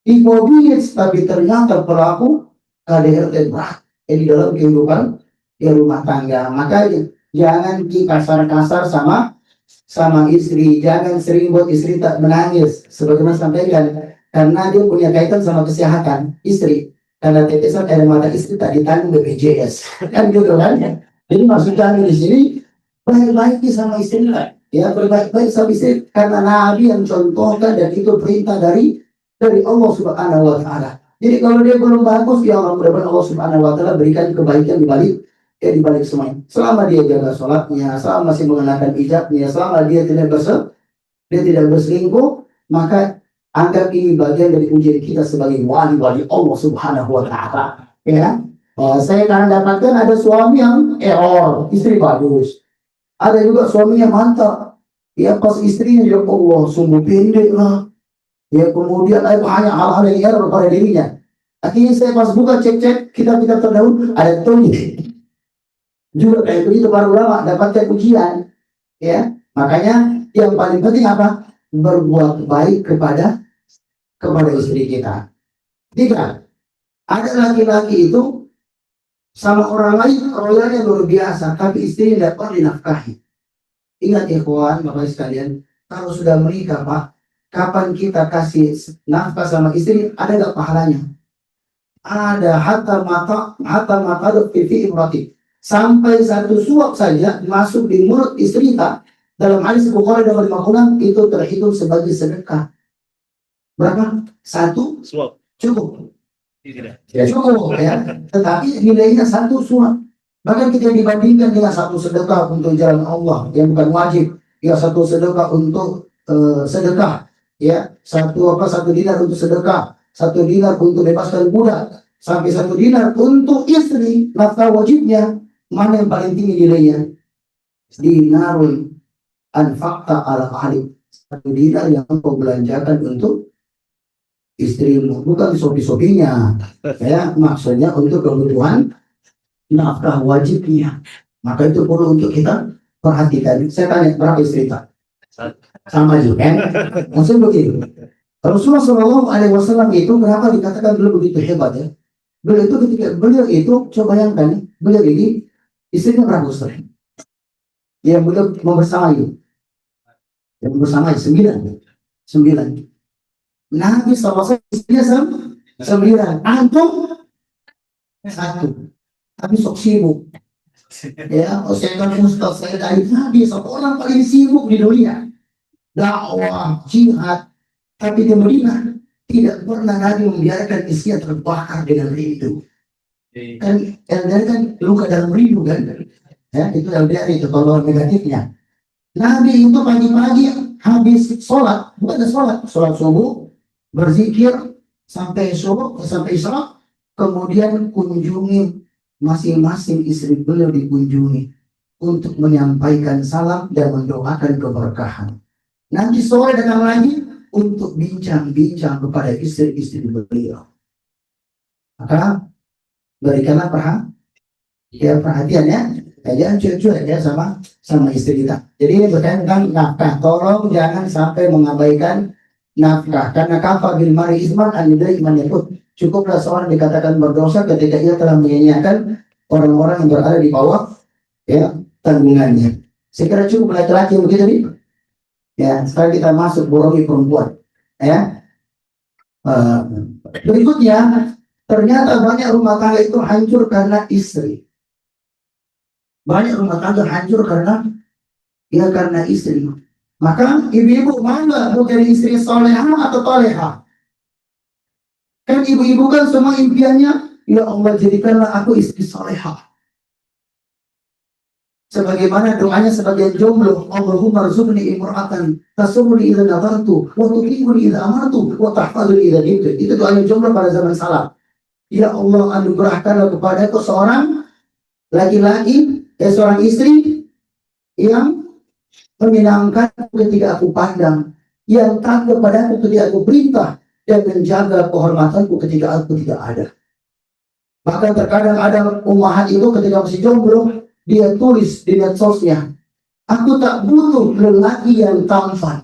S3: Immobilis, tapi ternyata pelaku KDRT berat di dalam kehidupan di rumah tangga. Makanya jangan kasar-kasar sama istri, jangan sering buat istri tak menangis. Sebagaimana sampaikan, karena dia punya kaitan sama kesehatan istri. Karena tetesan air mata istri tak ditanggung BPJS, kan gitu kan? Jadi maksud kami di sini baik-baik sama istri lah, ya berbaik-baik sama istri karena Nabi yang contohkan dan itu perintah dari Allah Subhanahu Wa Taala. Jadi kalau dia belum bagus, ya Allah mudah-mudahan Allah Subhanahu Wa Taala berikan kebaikan di balik semuanya. Selama dia jaga sholatnya, selama masih mengenakan hijabnya, selama dia tidak berselingkuh, maka anggap ini bagian dari ujian kita sebagai wali-wali Allah Subhanahu Wa Taala. Ya, saya kadang dapatkan ada suami yang error, istri bagus. Ada juga suaminya mantap. Ya pas istrinya ya Allah sumbu pendek lah. Ya kemudian banyak hal-hal yang error pada dirinya. Akhirnya saya pas buka cek-cek kitab-kitab terdahulu ada tulis juga kayak begitu para ulama dapatkan ujian. Ya, makanya yang paling penting apa? Berbuat baik kepada istri kita. Tiga, ada laki-laki itu sama orang lain royalnya luar biasa, tapi istrinya tidak pernah dinafkahi. Ingat ikhwan, bapak sekalian, kalau sudah menikah Pak, kapan kita kasih nafkah sama istri, ada nggak pahalanya? Ada, hatta mata fi imrati. Sampai satu suap saja masuk di mulut istri kita, dalam hadis Bukhari nomor 50 itu terhitung sebagai sedekah. Berapa? Satu suap. Cukup. Ya cukup ya. Tetapi nilainya satu suap. Bahkan kita dibandingkan dengan satu sedekah untuk jalan Allah yang bukan wajib, ya satu sedekah untuk sedekah, ya satu dinar untuk sedekah, satu dinar untuk bebaskan budak, sampai satu dinar untuk istri nafkah wajibnya, mana yang paling tinggi nilainya? Dinarun anfaqta ala ahli, satu dinar yang kau belanjakan untuk istrimu, bukan sopi-sopinya, ya maksudnya untuk kebutuhan nafkah wajibnya. Maka itu perlu untuk kita perhatikan. Saya tanya berapa istri tak? Sama juga kan? Maksud begitu. Rasulullah SAW itu kenapa dikatakan beliau begitu hebat ya? Beliau itu ketika beliau itu coba bayangkan, beliau ini istrinya berapa istri? Yang beliau membersamai, yang bersamai 9. Nabi SAW istrinya 9, antum 1. Tapi sok sibuk. Ya, saya kan Ustaz, saya dari Nabi seorang paling sibuk di dunia. Dakwah, jihad. Tapi di Madinah tidak pernah Nabi membiarkan istrinya terbakar dengan rindu. Kan luka dalam rindu kan. Ya, itu LDR itu kalau negatifnya. Nabi itu pagi-pagi habis sholat, bukan sholat subuh, berzikir sampai subuh, sampai isya, kemudian kunjungi masing-masing istri beliau dikunjungi untuk menyampaikan salam dan mendoakan keberkahan. Nanti sore datang lagi untuk bincang-bincang kepada istri-istri beliau. Maka berikanlah perhatian ya. Jangan cuek-cuek ya sama istri kita. Jadi berkaitan dengan nafkah, tolong jangan sampai mengabaikan nafkah, karena kafa bil mari isman an yudai man yakut. Cukuplah seorang dikatakan berdosa ketika ia telah menyanyiakan orang-orang yang berada di bawah ya tanggungannya. Sekira cukup laki-laki begitu nih. Ya, sekarang kita masuk borowi perempuan. Ya. Berikutnya, ternyata banyak rumah tangga itu hancur karena istri. Banyak rumah tangga hancur karena istri. Maka ibu-ibu mana mau jadi istri solehah atau tolehah? Kan ibu-ibu kan semua impiannya, ya Allah jadikanlah aku istri solehah. Sebagaimana doanya sebagian jomblo, Allahumma rzuqni imra'atan tasurruni idza nadartu wa tuqimuni idza amartu wa tahfazuni idza ghibtu. Itu doanya jomblo pada zaman salaf. Ya Allah, anugerahkanlah kepadaku seorang laki-laki, seorang istri yang menyenangkanku ketika aku pandang, yang taat kepadaku ketika aku perintah, dan menjaga kehormatanku ketika aku tidak ada. Bahkan terkadang ada ummahat itu ketika masih jomblo, dia tulis di medsosnya, aku tak butuh lelaki yang tampan,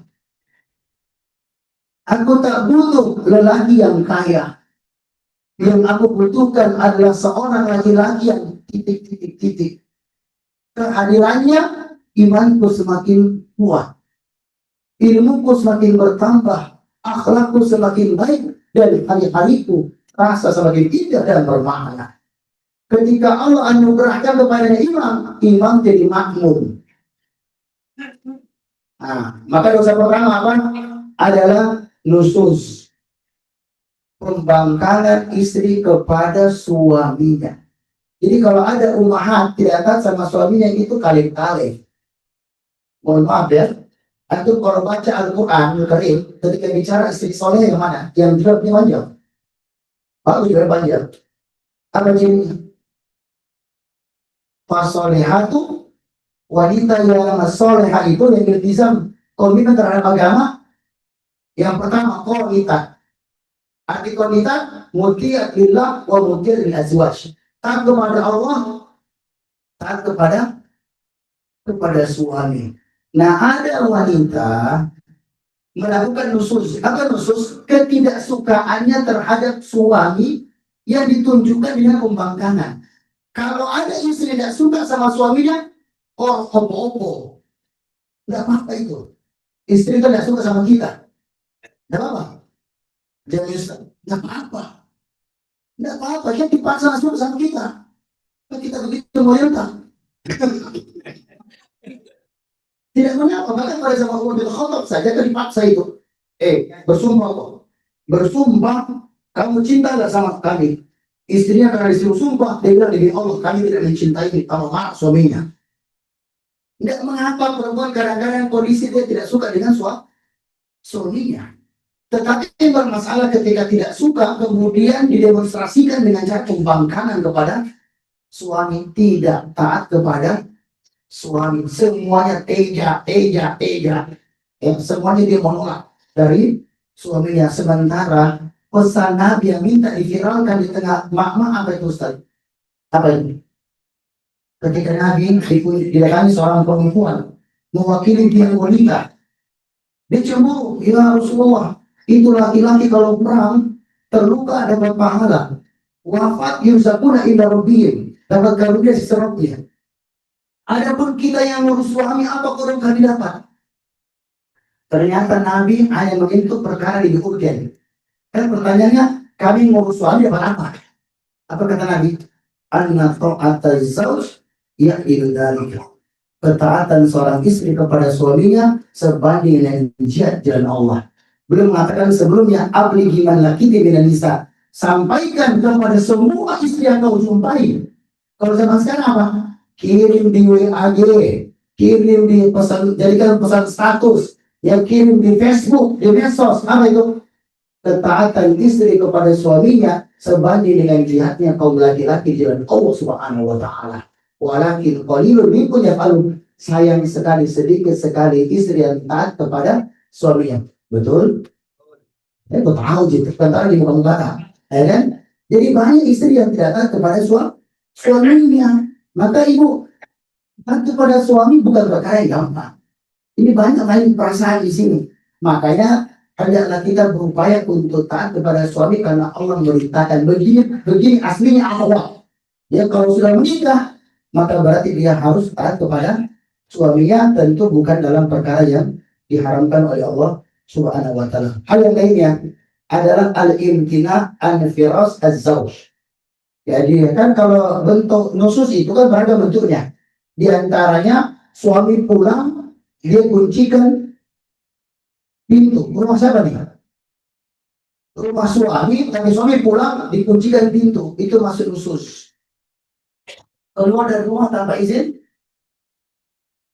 S3: aku tak butuh lelaki yang kaya, yang aku butuhkan adalah seorang laki-laki yang titik. Kehadirannya, imanku semakin kuat, ilmuku semakin bertambah, akhlakku semakin baik, dan hari-hariku rasa semakin indah dan bermakna. Ketika Allah anugerahkan kepadanya imam jadi makmum. Nah, maka dosa pertama apa? Adalah nusus, pembangkangan istri kepada suaminya. Jadi kalau ada ummahat tidak taat sama suaminya, itu kali-kali. Mohon maaf ya. Antum kalau baca Al-Quran Karim, ketika bicara istri soleh yang mana? Yang jawabnya panjang. Pak juga panjang. Apa jenisnya? Fasolehatu, wanita yang soleha itu yang beriltizam komitmen terhadap agama. Yang pertama qanitat. Arti qanitat mutiat lillah wa mutiat lil azwaj. Taat kepada Allah, taat kepada suami. Nah, ada wanita melakukan nusus. Apa nusus? Ketidaksukaannya terhadap suami yang ditunjukkan dengan pembangkangan. Kalau ada istri tidak suka sama suaminya, opo-opo, tidak apa-apa itu. Istri itu tidak suka sama kita, tidak apa-apa. Jangan nyesal, tidak apa-apa. Tidak apa-apa, dia dipaksa suka sama kita. Kita begitu loyalkan. Tidak mengapa, bahkan pada zaman Umar bin Khattab saja kan dipaksa itu. Bersumpah kok. Bersumpah, kamu cinta nggak sama kami? Istrinya karena disuruh sumpah, dia bilang demi Allah, kami tidak mencintai kalau marah suaminya. Tidak mengapa perempuan kadang-kadang kondisi dia tidak suka dengan suaminya. Tetapi yang bermasalah ketika tidak suka, kemudian didemonstrasikan dengan cara pembangkangan kepada suami, tidak taat kepada suami, semuanya teja. Semuanya dia menolak dari suaminya. Sementara pesan Nabi yang minta diviralkan di tengah mak-mak apa itu Ustaz? Apa itu? Ketika Nabi didatangi seorang perempuan mewakili dia wanita, dia cemburu, ya Rasulullah, itu laki-laki kalau perang terluka dapat pahala, wafat yurzaquna inda rabbihim, dapat karunia sisi Rabbnya. Adapun kita yang ngurus suami, apa kurang didapat? Ternyata Nabi hanya menyentuh perkara di urgen. Kan pertanyaannya, kami ngurus suami dapat apa? Apa kata Nabi? Anna ta'ata zawj ya'il dzalika. Ketaatan seorang istri kepada suaminya sebanding dengan jihad jalan Allah. Belum mengatakan sebelumnya, ablighi man laqiti minan nisa. Sampaikan kepada semua istri yang kau jumpai. Kalau zaman sekarang apa? Kirim di WAG, kirim di pesan, jadikan pesan status, yang kirim di Facebook, di medsos, apa itu? Ketaatan istri kepada suaminya sebanding dengan jihadnya kaum laki-laki jalan Allah Subhanahu wa taala. Walakin qalilun minkum yaf'alun. Sayang sekali, sedikit sekali istri yang taat kepada suaminya. Betul? Kau tahu gitu, tentang di muka-muka, ya kan? Jadi banyak istri yang tidak taat kepada suaminya. Maka ibu taat kepada suami bukan perkara yang gampang. Ini banyak perasaan di sini. Makanya hendaklah kita berupaya untuk taat kepada suami karena Allah memberitakan begini aslinya Allah. Ya, kalau sudah menikah maka berarti dia harus taat kepada suaminya, tentu bukan dalam perkara yang diharamkan oleh Allah Subhanahu wa taala. Hal yang lainnya adalah al-imtina an firas az-zawj. Jadi kan kalau bentuk nusus itu kan beragam bentuknya. Di antaranya suami pulang, dia kuncikan pintu. Rumah siapa nih? Rumah suami, tapi suami pulang dikuncikan pintu. Itu masuk nusus. Keluar dari rumah tanpa izin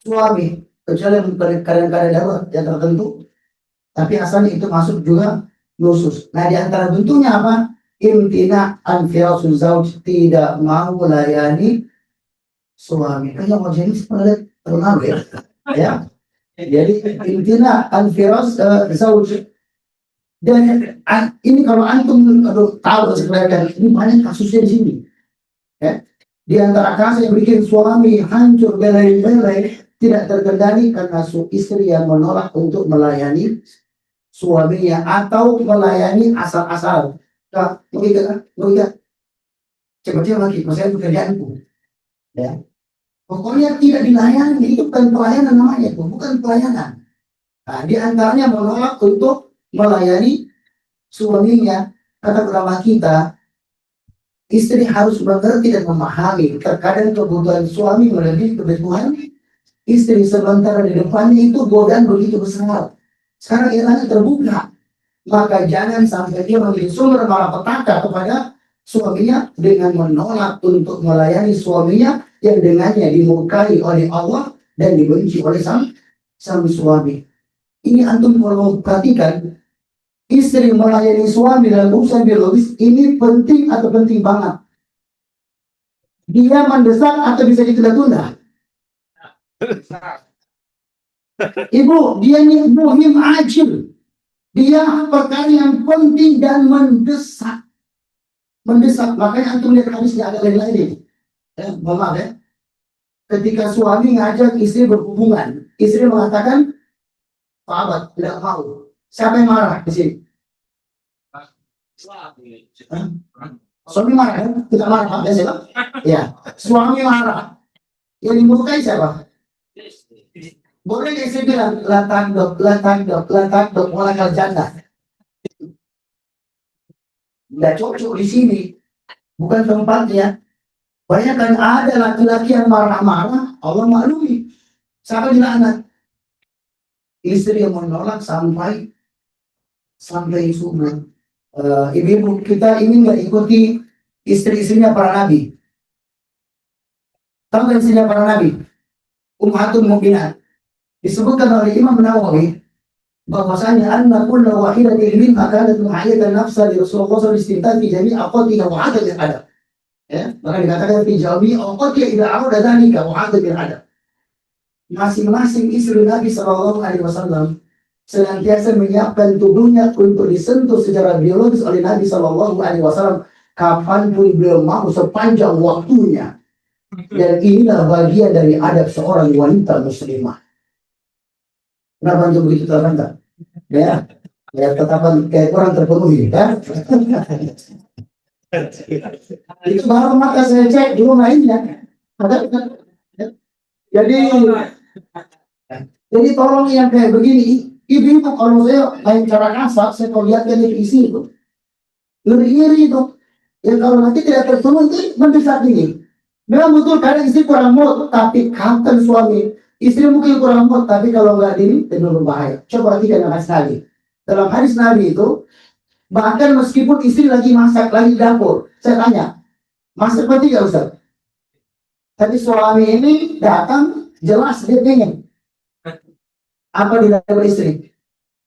S3: suami, kecuali kadang-kadang darurat yang tertentu, tapi asalnya itu masuk juga nusus. Nah, di antara bentuknya apa? Imtina an firasul zauj, tidak mau melayani suami. Kayak mau jenis terlalu ya. Ya. Jadi imtina an firas zauj. Dan ini kalau antum tahu sebenarnya ini banyak kasusnya di sini. Ya. Di antara kasus yang bikin suami hancur belai-belai tidak terkendali karena istri yang menolak untuk melayani suaminya atau melayani asal-asal. Nah, begitu, cepat-cepat lagi, maksudnya pekerjaanku. Ya. Pokoknya tidak dilayani, itu bukan pelayanan namanya, itu bukan pelayanan. Nah, di antaranya menolak untuk melayani suaminya. Kata ulama kita, istri harus mengerti dan memahami terkadang kebutuhan suami melebihi kebutuhan istri. Sementara di depannya itu godaan begitu besar. Sekarang ilahnya terbuka, maka jangan sampai dia menjadi sumber malapetaka kepada suaminya dengan menolak untuk melayani suaminya yang dengannya dimurkai oleh Allah dan dibenci oleh sang suami. Ini antum kalau perhatikan, istri melayani suami dalam urusan biologis ini penting atau penting banget. Dia mendesak atau bisa ditunda-tunda? Ibu, dia ini muhim ajil. Dia perkara yang penting dan mendesak. Makanya antum lihat hadisnya ada lain-lain. Maaf ya. Ketika suami ngajak istri berhubungan, istri mengatakan, "Sahabat, tidak mau." Siapa yang marah di sini? Suami marah kan? Kita marah, Pak. Ya, suami marah. Yang dimurkai siapa? Boleh nggak istri bilang, latang dok, mulakal janda. Nggak cocok di sini. Bukan tempatnya. Banyak kan ada laki-laki yang marah-marah, Allah maklumi. Siapa dilaknat? Istri yang menolak sampai subuh. Ibu-ibu kita ingin nggak ikuti istri-istrinya para nabi? Tahu nggak istrinya para nabi? Ummahatul Mukminat. Disebutkan oleh Imam Nawawi bahwasanya anna kullu wahidatin minha kanat muhayyatan nafsa li Rasulullah sallallahu alaihi wasallam fi jami' aqatiha wa 'adad al-adab. Ya, maka dikatakan fi jami' aqatiha ila arada dzalika wa 'adad al-adab. Masing-masing istri Nabi sallallahu alaihi wasallam senantiasa menyiapkan tubuhnya untuk disentuh secara biologis oleh Nabi sallallahu alaihi wasallam kapanpun beliau mau sepanjang waktunya. Dan inilah bagian dari adab seorang wanita muslimah. Kenapa untuk begitu terangkan? Ya, tetapan kayak kurang terpenuhi, kan? Itu baru maka saya cek dulu lainnya. Jadi tolong yang kayak begini, ibu-ibu kalau saya main cara kasar, saya kalau lihat televisi itu, ngeri itu. Ya kalau nanti tidak terpenuhi, mendesak ini. Memang betul kadang istri kurang mood, tapi kangen suami. Istri mungkin kurang mood, tapi kalau nggak ini tentu berbahaya. Coba perhatikan hadis Nabi. Dalam hadis Nabi itu, bahkan meskipun istri lagi masak, lagi di dapur, saya tanya, masak berarti nggak Ustaz? Tapi suami ini datang, jelas dia pengen. Apa di dapur istri?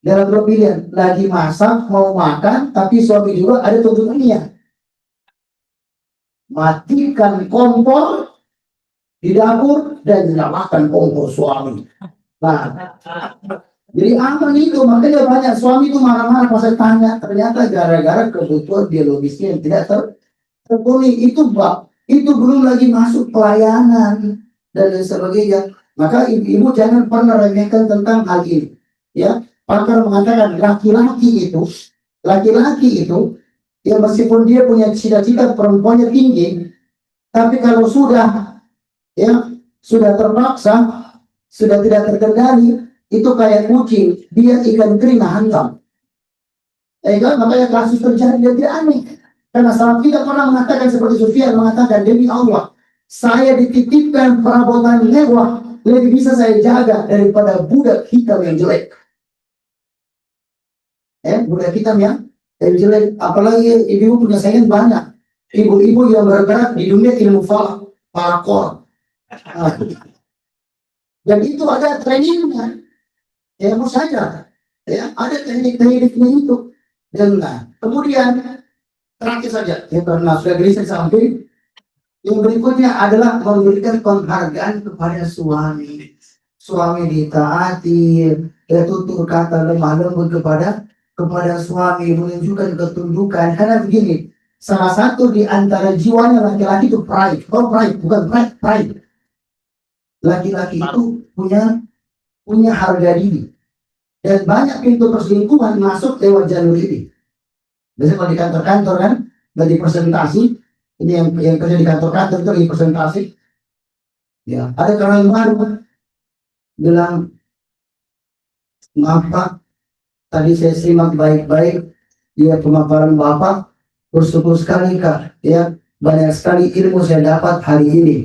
S3: Dalam dua pilihan, lagi masak, mau makan, tapi suami juga ada tuntutannya. Matikan kompor di dapur dan nyalakan kompor suami. Nah, jadi apa itu? Makanya banyak suami itu marah-marah pas saya tanya. Ternyata gara-gara kebutuhan biologisnya yang tidak terpenuhi. Itu belum lagi masuk pelayanan dan lain sebagainya. Maka ibu jangan pernah remehkan tentang hal ini. Ya, pakar mengatakan laki-laki itu ya meskipun dia punya cita-cita perempuannya tinggi, tapi kalau sudah terpaksa, sudah tidak terkendali, itu kayak kucing, dia ikan kering hantam. Makanya kasus terjadi dia tidak aneh. Karena salaf kita pernah mengatakan seperti Sufyan mengatakan, demi Allah, saya dititipkan perabotan mewah, lebih bisa saya jaga daripada budak hitam yang jelek. Budak hitam yang jelek, apalagi ibu punya saingan banyak. Ibu-ibu yang bergerak di dunia ilmu falak, parakor. Dan itu ada trainingnya. Ya, mau saja. Ya, ada teknik-tekniknya itu. Dan kemudian terakhir saja, ya, karena sudah gelisah sampai yang berikutnya adalah memberikan penghargaan kepada suami. Suami ditaati, ya, tutur kata lemah lembut kepada suami, menunjukkan ketundukan. Karena begini, salah satu di antara jiwanya laki-laki itu pride. Oh, pride, bukan pride. Laki-laki itu punya harga diri. Dan banyak pintu perselingkuhan masuk lewat jalur ini. Biasanya kalau di kantor-kantor kan, lagi presentasi, ini yang kerja di kantor-kantor itu lagi presentasi. Ya, ada orang baru bilang, maaf Pak, tadi saya simak baik-baik, ya, pemaparan Bapak, bersyukur sekali Kak, ya, banyak sekali ilmu saya dapat hari ini.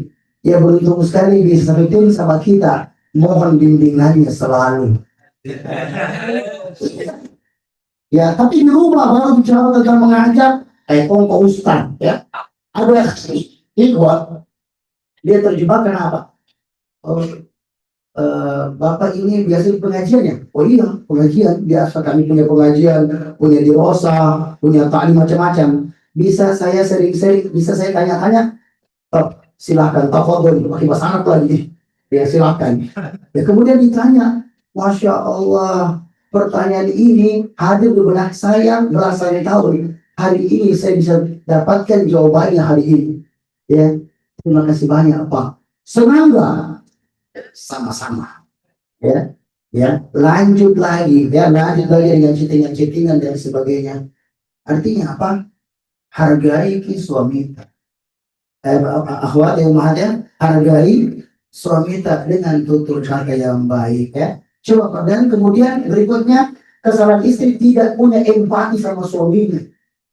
S3: Ya, beruntung sekali bisa sampai sama kita. Mohon bimbingannya selalu. Ya, tapi di rumah baru bicara tentang mengajar, Pak Ustaz, ya, ada ikhwan, dia terjebak kenapa? Oh, Bapak ini biasa pengajian ya? Oh iya, pengajian, biasa kami punya pengajian, punya dirosa, punya taklim macam-macam. Bisa saya sering-sering, bisa saya tanya-tanya? Oh, silakan, tafadhol, pakai bahasa Arab lagi. Ya, silakan. Ya, kemudian ditanya, Masya Allah, pertanyaan ini hadir di benak saya belasan tahun. Hari ini saya bisa dapatkan jawabannya hari ini. Ya, terima kasih banyak Pak. Senang gak? Sama-sama. Ya, ya, lanjut lagi dengan chattingan dan sebagainya. Artinya apa? Hargai suami. Akhwat yang mahal, hargai suami dengan tutur kata yang baik, ya. Coba, dan kemudian berikutnya, kesalahan istri tidak punya empati sama suaminya.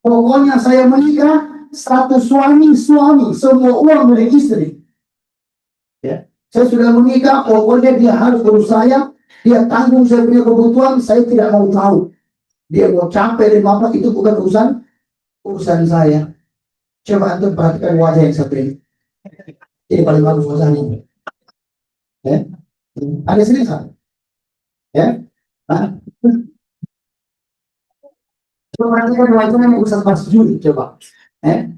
S3: Pokoknya saya menikah, status suami, semua uang dari istri. Ya, saya sudah menikah, pokoknya dia harus urus saya, dia tanggung saya punya kebutuhan, saya tidak mau tahu. Dia mau capek dan apa, itu bukan urusan saya. Coba untuk perhatikan wajah yang satu ini. Ini paling bagus wajahnya. Ya, ada sini kan? Ya, coba perhatikan wajahnya Ustaz Masjud, coba. Ya,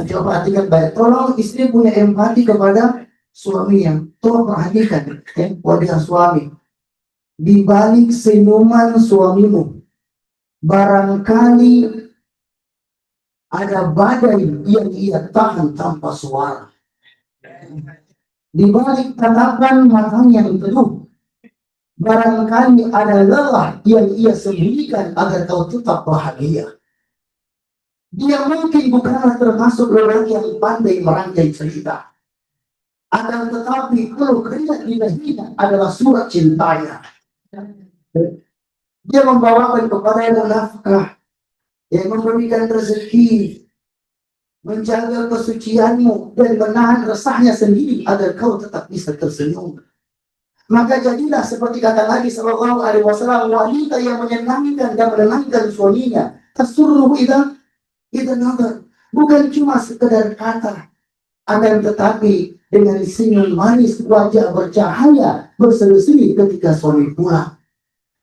S3: coba perhatikan baik. Tolong istri punya empati kepada suaminya. Tolong perhatikan, ya, wajah suami. Di balik senyuman suamimu, barangkali ada badai yang ia tahan tanpa suara. Di balik tatapan matanya yang teduh, barangkali ada lelah yang ia sembunyikan agar kau tetap bahagia. Dia mungkin bukanlah termasuk lelaki yang pandai merangkai cerita, akan tetapi perlu keringat di dahinya adalah surat cintanya. Dia membawakan kepada yang nafkah, yang memberikan rezeki, menjaga kesucianmu dan menahan resahnya sendiri agar kau tetap bisa tersenyum. Maka jadilah seperti kata Nabi Sallallahu Alaihi Wasallam, wanita yang menyenangkan dan menenangkan suaminya. Tasurruhu idza nazar, bukan cuma sekedar kata, akan tetapi dengan senyum manis, wajah bercahaya, berseri-seri ketika suami pulang,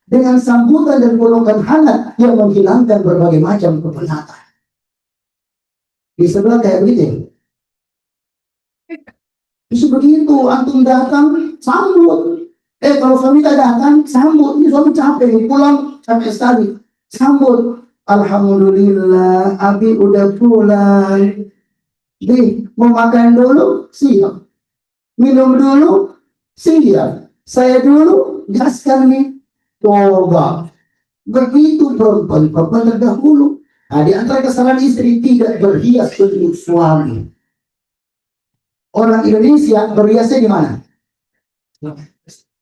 S3: dengan sambutan dan golongan hangat yang menghilangkan berbagai macam kepenatan. Di sebelah kayak begini. Bisa begitu, antum datang, sambut. Kalau suami tak datang, sambut. Ini suami capek, pulang capek sekali. Sambut. Alhamdulillah, Abi udah pulang. Mau makan dulu? Siap. Minum dulu? Siap. Saya dulu, gaskan nih. Coba. Begitu perempuan terdahulu. Nah, di antara kesalahan istri tidak berhias untuk suami. Orang Indonesia berhiasnya di mana?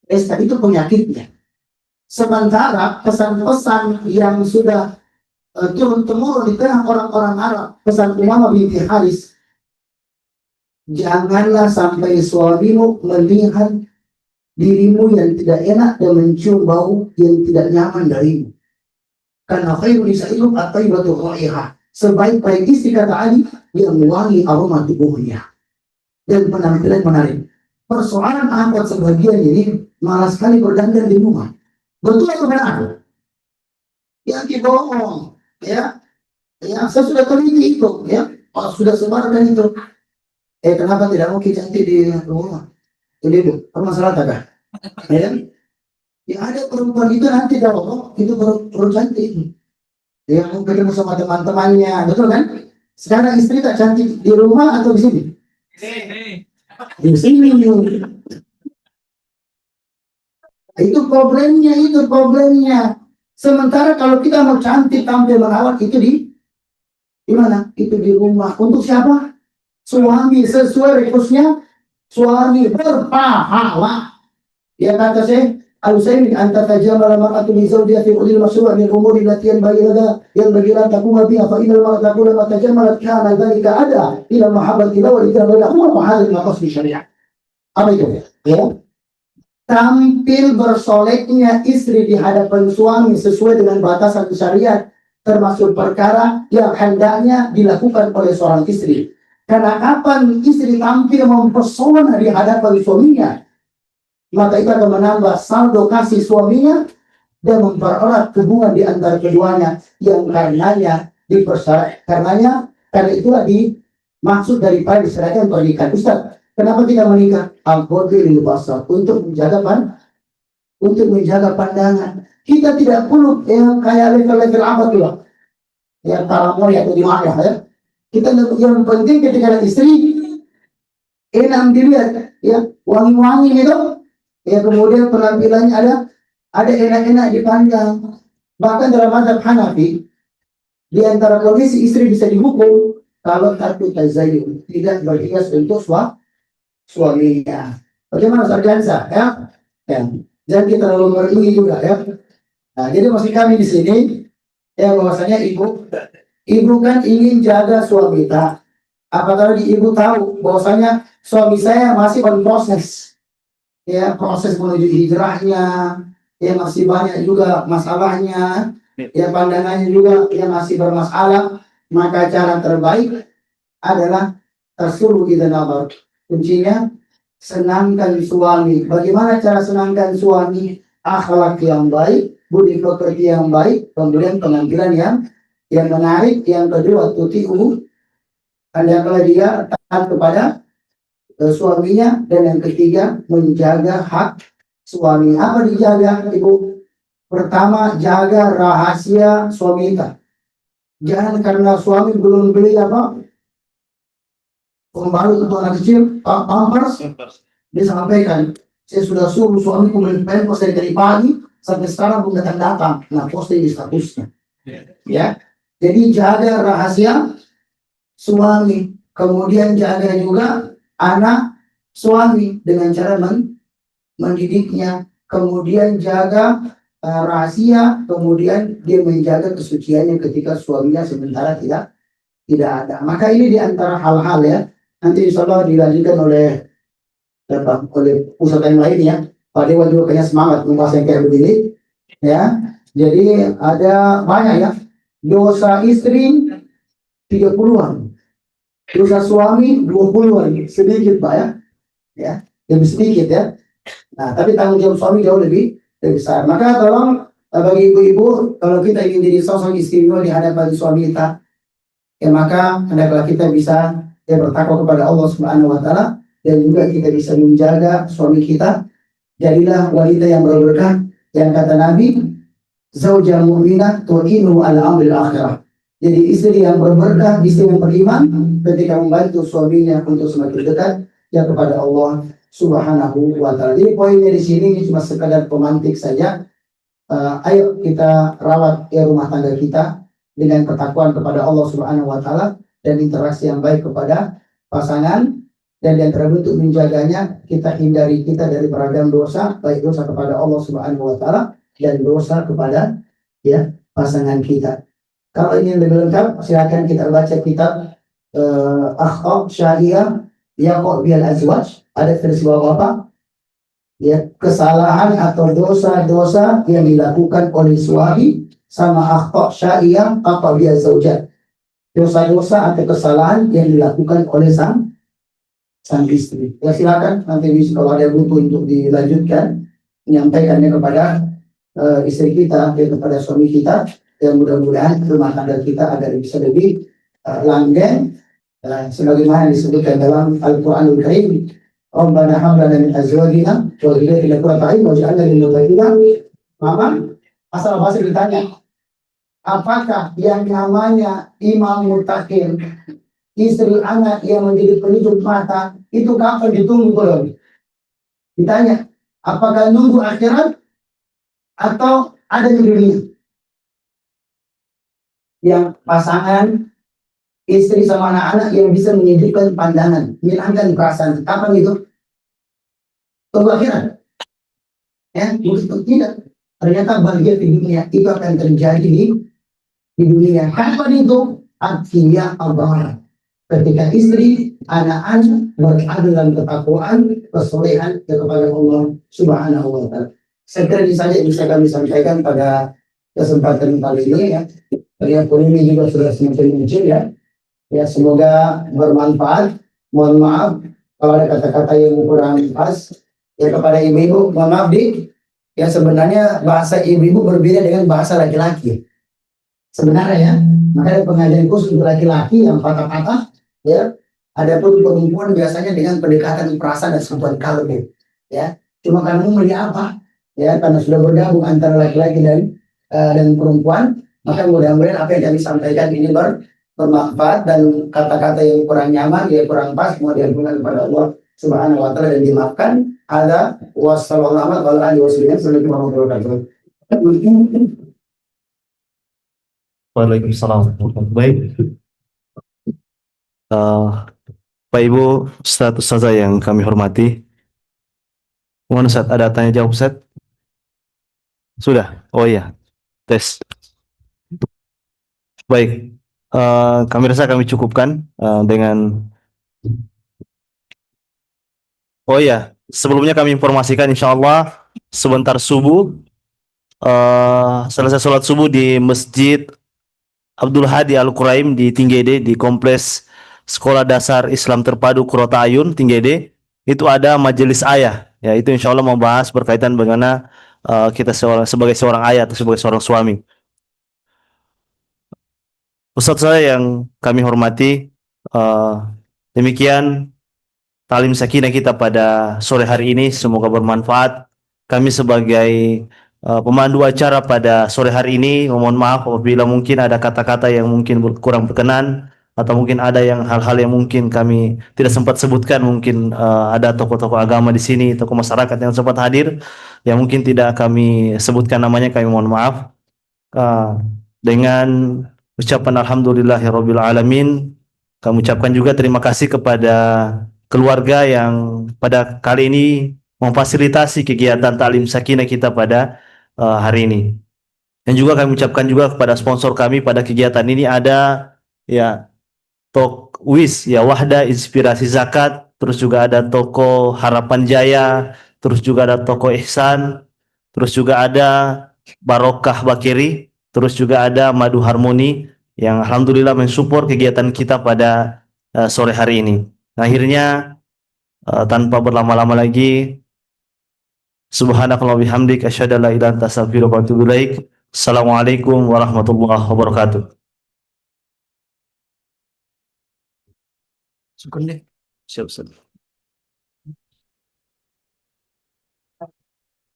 S3: Pesta itu penyakitnya. Sementara pesan-pesan yang sudah turun-temurun di tengah orang-orang Arab, pesan Umamah binti Haris, janganlah sampai suamimu melihat dirimu yang tidak enak dan mencium bau yang tidak nyaman darimu. Karena khairul nisa'ilum at-tayyibatu raihah. Sebaik-baik istri kata Ali yang wangi aroma tubuhnya dan penampilan menarik. persoalan angkot sebagian ini malah sekali berdandan di rumah. Betul atau benar? Yang dibohong, ya, ya saya sudah teliti itu, ya, sudah sebarkan itu. Kenapa tidak mau cantik di rumah? Itu permasalahan kah? Ya, ya ada perempuan itu nanti kalau itu baru cantik. Ya mau ketemu sama teman-temannya, betul kan? Sekarang istri tak cantik di rumah atau di sini? Di sini. Itu problemnya. Sementara kalau kita mau cantik tampil merawat itu di mana? Itu di rumah. Untuk siapa? Suami sesuai rekusnya. Suami berpahala. Ya kata saya, Al-Utsaimin anta tajamala mar'atu li zawjiha fi ulil masyru' min umuri allati yang bagi la takuma biha fa inal mar'ata kullama tajamalat kana dzalika ada ila mahabbati wa ila bainahuma hadhihi al-qasd syariah. Apa itu? Ya. Tampil bersoleknya istri di hadapan suami sesuai dengan batasan syariat termasuk perkara yang hendaknya dilakukan oleh seorang istri. Karena kapan istri tampil mempesona di hadapan suaminya, maka itu akan menambah saldo kasih suaminya dan mempererat hubungan di antara keduanya yang karena itulah dimaksud daripada diserahkan pernikahan. Ustaz, kenapa kita menikah? Al-Qadri basar untuk menjaga pandangan. Kita tidak perlu yang kayak level-level apa tuh, yang paranoia atau di mana ya. Kita yang penting ketika ada istri enak dilihat, ya wangi-wangi itu. Ya kemudian penampilannya ada enak-enak dipandang. Bahkan dalam mazhab Hanafi, di antara kondisi istri bisa dihukum kalau takut tazayyun, tidak berhias untuk suaminya. Bagaimana sarjansa? Ya, jangan kita terlalu merindui juga ya. Nah, jadi maksud kami di sini ya bahwasanya ibu kan ingin jaga suami kita. Apakah ibu tahu bahwasanya suami saya masih on proses? Ya proses menuju hijrahnya, ya masih banyak juga masalahnya, ya pandangannya juga yang masih bermasalah. Maka cara terbaik adalah tersuruh kita nazar. Kuncinya senangkan suami. Bagaimana cara senangkan suami? Akhlak yang baik, budi pekerti yang baik, kemudian penampilan yang menarik. Yang kedua tuti'u, hendaklah dia taat kepada suaminya, dan yang ketiga menjaga hak suami. Apa dijaga, ibu? Pertama, jaga rahasia suami kita. Jangan karena suami belum beli pembalut untuk anak kecil, pampers, dia sampaikan, saya sudah suruh suamiku beli pampers dari pagi sampai sekarang belum datang. Nah, posting di statusnya. Ya, jadi jaga rahasia suami, kemudian jaga juga anak suami dengan cara mendidiknya, kemudian jaga rahasia, kemudian dia menjaga kesuciannya ketika suaminya sementara tidak ada. Maka ini diantara hal-hal ya, nanti insya Allah dilanjutkan oleh pusat yang lain ya. Pak Dewa juga kayaknya semangat membahas yang kayak begini ya. Jadi ada banyak ya, dosa istri 30-an, dosa suami 20-an, sedikit Pak ya, lebih sedikit ya. Nah, tapi tanggung jawab suami jauh lebih besar. Maka tolong bagi ibu-ibu, kalau kita ingin jadi sosok istimewa di hadapan suami kita, ya maka hendaklah kita bisa bertakwa kepada Allah Subhanahu wa taala, dan juga kita bisa menjaga suami kita. Jadilah wanita yang berberkah, yang kata Nabi, zaujah mu'minah tu'inu ala amril akhirah. Jadi istri yang berberkah, istri yang beriman ketika membantu suaminya untuk semakin dekat ya kepada Allah Subhanahu wa taala. Jadi poinnya di sini cuma sekadar pemantik saja. Ayo kita rawat rumah tangga kita dengan ketakwaan kepada Allah Subhanahu wa taala dan interaksi yang baik kepada pasangan, dan yang terbentuk menjaganya kita hindari kita dari beragam dosa, baik dosa kepada Allah Subhanahu wa taala dan dosa kepada pasangan kita. Kalau ingin lebih lengkap silakan kita baca kitab Akhta Syariah Yaqo Bil Azwaj. Ada versi bawah ya, kesalahan atau dosa-dosa yang dilakukan oleh suami, sama akhta syariah apa dia zaujat, dosa-dosa atau kesalahan yang dilakukan oleh sang sang istri. Ya silakan nanti bisa kalau ada butuh untuk dilanjutkan menyampaikannya kepada istri kita, ya, kepada suami kita, yang mudah-mudahan rumah tangga kita agar bisa lebih langgeng, sebagaimana disebutkan dalam Al-Quranul Karim. Rabbana hab lana min azwajina wa dhurriyyatina qurrata a'yun waj'alna lil muttaqina imama. Asal bahasa ditanya, apakah yang namanya imam mutakin, istri anak yang menjadi penutup mata, itu kapan ditunggu belum? Ditanya, apakah nunggu akhirat atau ada di dunia? Yang pasangan istri sama anak-anak yang bisa menyejukkan pandangan, menyenangkan perasaan, kapan itu? Tunggu akhirat? Ya, begitu tidak. Ternyata bahagia di dunia itu akan terjadi di dunia. Kapan itu? Artinya Allah. Ketika istri, anak-anak berada dalam ketakwaan, kesolehan kepada Allah Subhanahu wa Ta'ala. Saya kira ini saja yang bisa kami sampaikan pada kesempatan kali ini ya. Karena ini juga sudah semakin muncul ya. Ya semoga bermanfaat. Mohon maaf kalau ada kata-kata yang kurang pas. Ya kepada ibu-ibu, mohon maaf ya sebenarnya bahasa ibu-ibu berbeda dengan bahasa laki-laki. Sebenarnya ya, makanya pengajian khusus untuk laki-laki yang patah-patah, ya. Adapun perempuan biasanya dengan pendekatan perasaan dan sentuhan kalbu, ya. Cuma kamu melihat apa, ya? Karena sudah bergabung antara laki-laki dan perempuan, maka mudah-mudahan apa yang kami sampaikan ini bermanfaat dan kata-kata yang kurang nyaman, yang kurang pas, mau diampunkan kepada Allah Subhanahu wa Ta'ala dan dimaafkan. Ada wassalamualaikum warahmatullahi wabarakatuh.
S1: Waalaikumsalam. Baik, Pak Ibu, Ustadz Ustazah yang kami hormati. Mohon Ustadz, ada tanya jawab Ustadz? Sudah? Oh iya, tes. Baik, kami rasa kami cukupkan dengan. Oh iya, sebelumnya kami informasikan insya Allah sebentar subuh, selesai sholat subuh di Masjid Abdul Hadi Al Quraim di Tinggede, di Kompleks Sekolah Dasar Islam Terpadu Qurrata A'yun Tinggede, itu ada majelis ayah. Ya, itu insya Allah membahas berkaitan bagaimana kita sebagai seorang ayah atau sebagai seorang suami. Ustadz saya yang kami hormati, demikian talim sakinah kita pada sore hari ini, semoga bermanfaat. Kami sebagai pemandu acara pada sore hari ini memohon maaf apabila mungkin ada kata-kata yang mungkin kurang berkenan atau mungkin ada yang hal-hal yang mungkin kami tidak sempat sebutkan. Mungkin ada tokoh-tokoh agama di sini, tokoh masyarakat yang sempat hadir yang mungkin tidak kami sebutkan namanya, kami mohon maaf. Dengan ucapan alhamdulillahirabbil alamin, kami ucapkan juga terima kasih kepada keluarga yang pada kali ini memfasilitasi kegiatan taklim sakinah kita pada hari ini. Dan juga kami ucapkan juga kepada sponsor kami pada kegiatan ini, ada ya Tok WIS ya, Wahda Inspirasi Zakat, terus juga ada Toko Harapan Jaya, terus juga ada Toko Ihsan, terus juga ada Barokah Bakiri, terus juga ada Madu Harmoni yang alhamdulillah mensupport kegiatan kita pada sore hari ini. Akhirnya tanpa berlama-lama lagi, subhanakallah bihamdik asyhadu an la ilaha illa anta astaghfiruka wa atubu ilaik. Assalamualaikum warahmatullahi wabarakatuh. Syukur deh. Siap, Ustaz.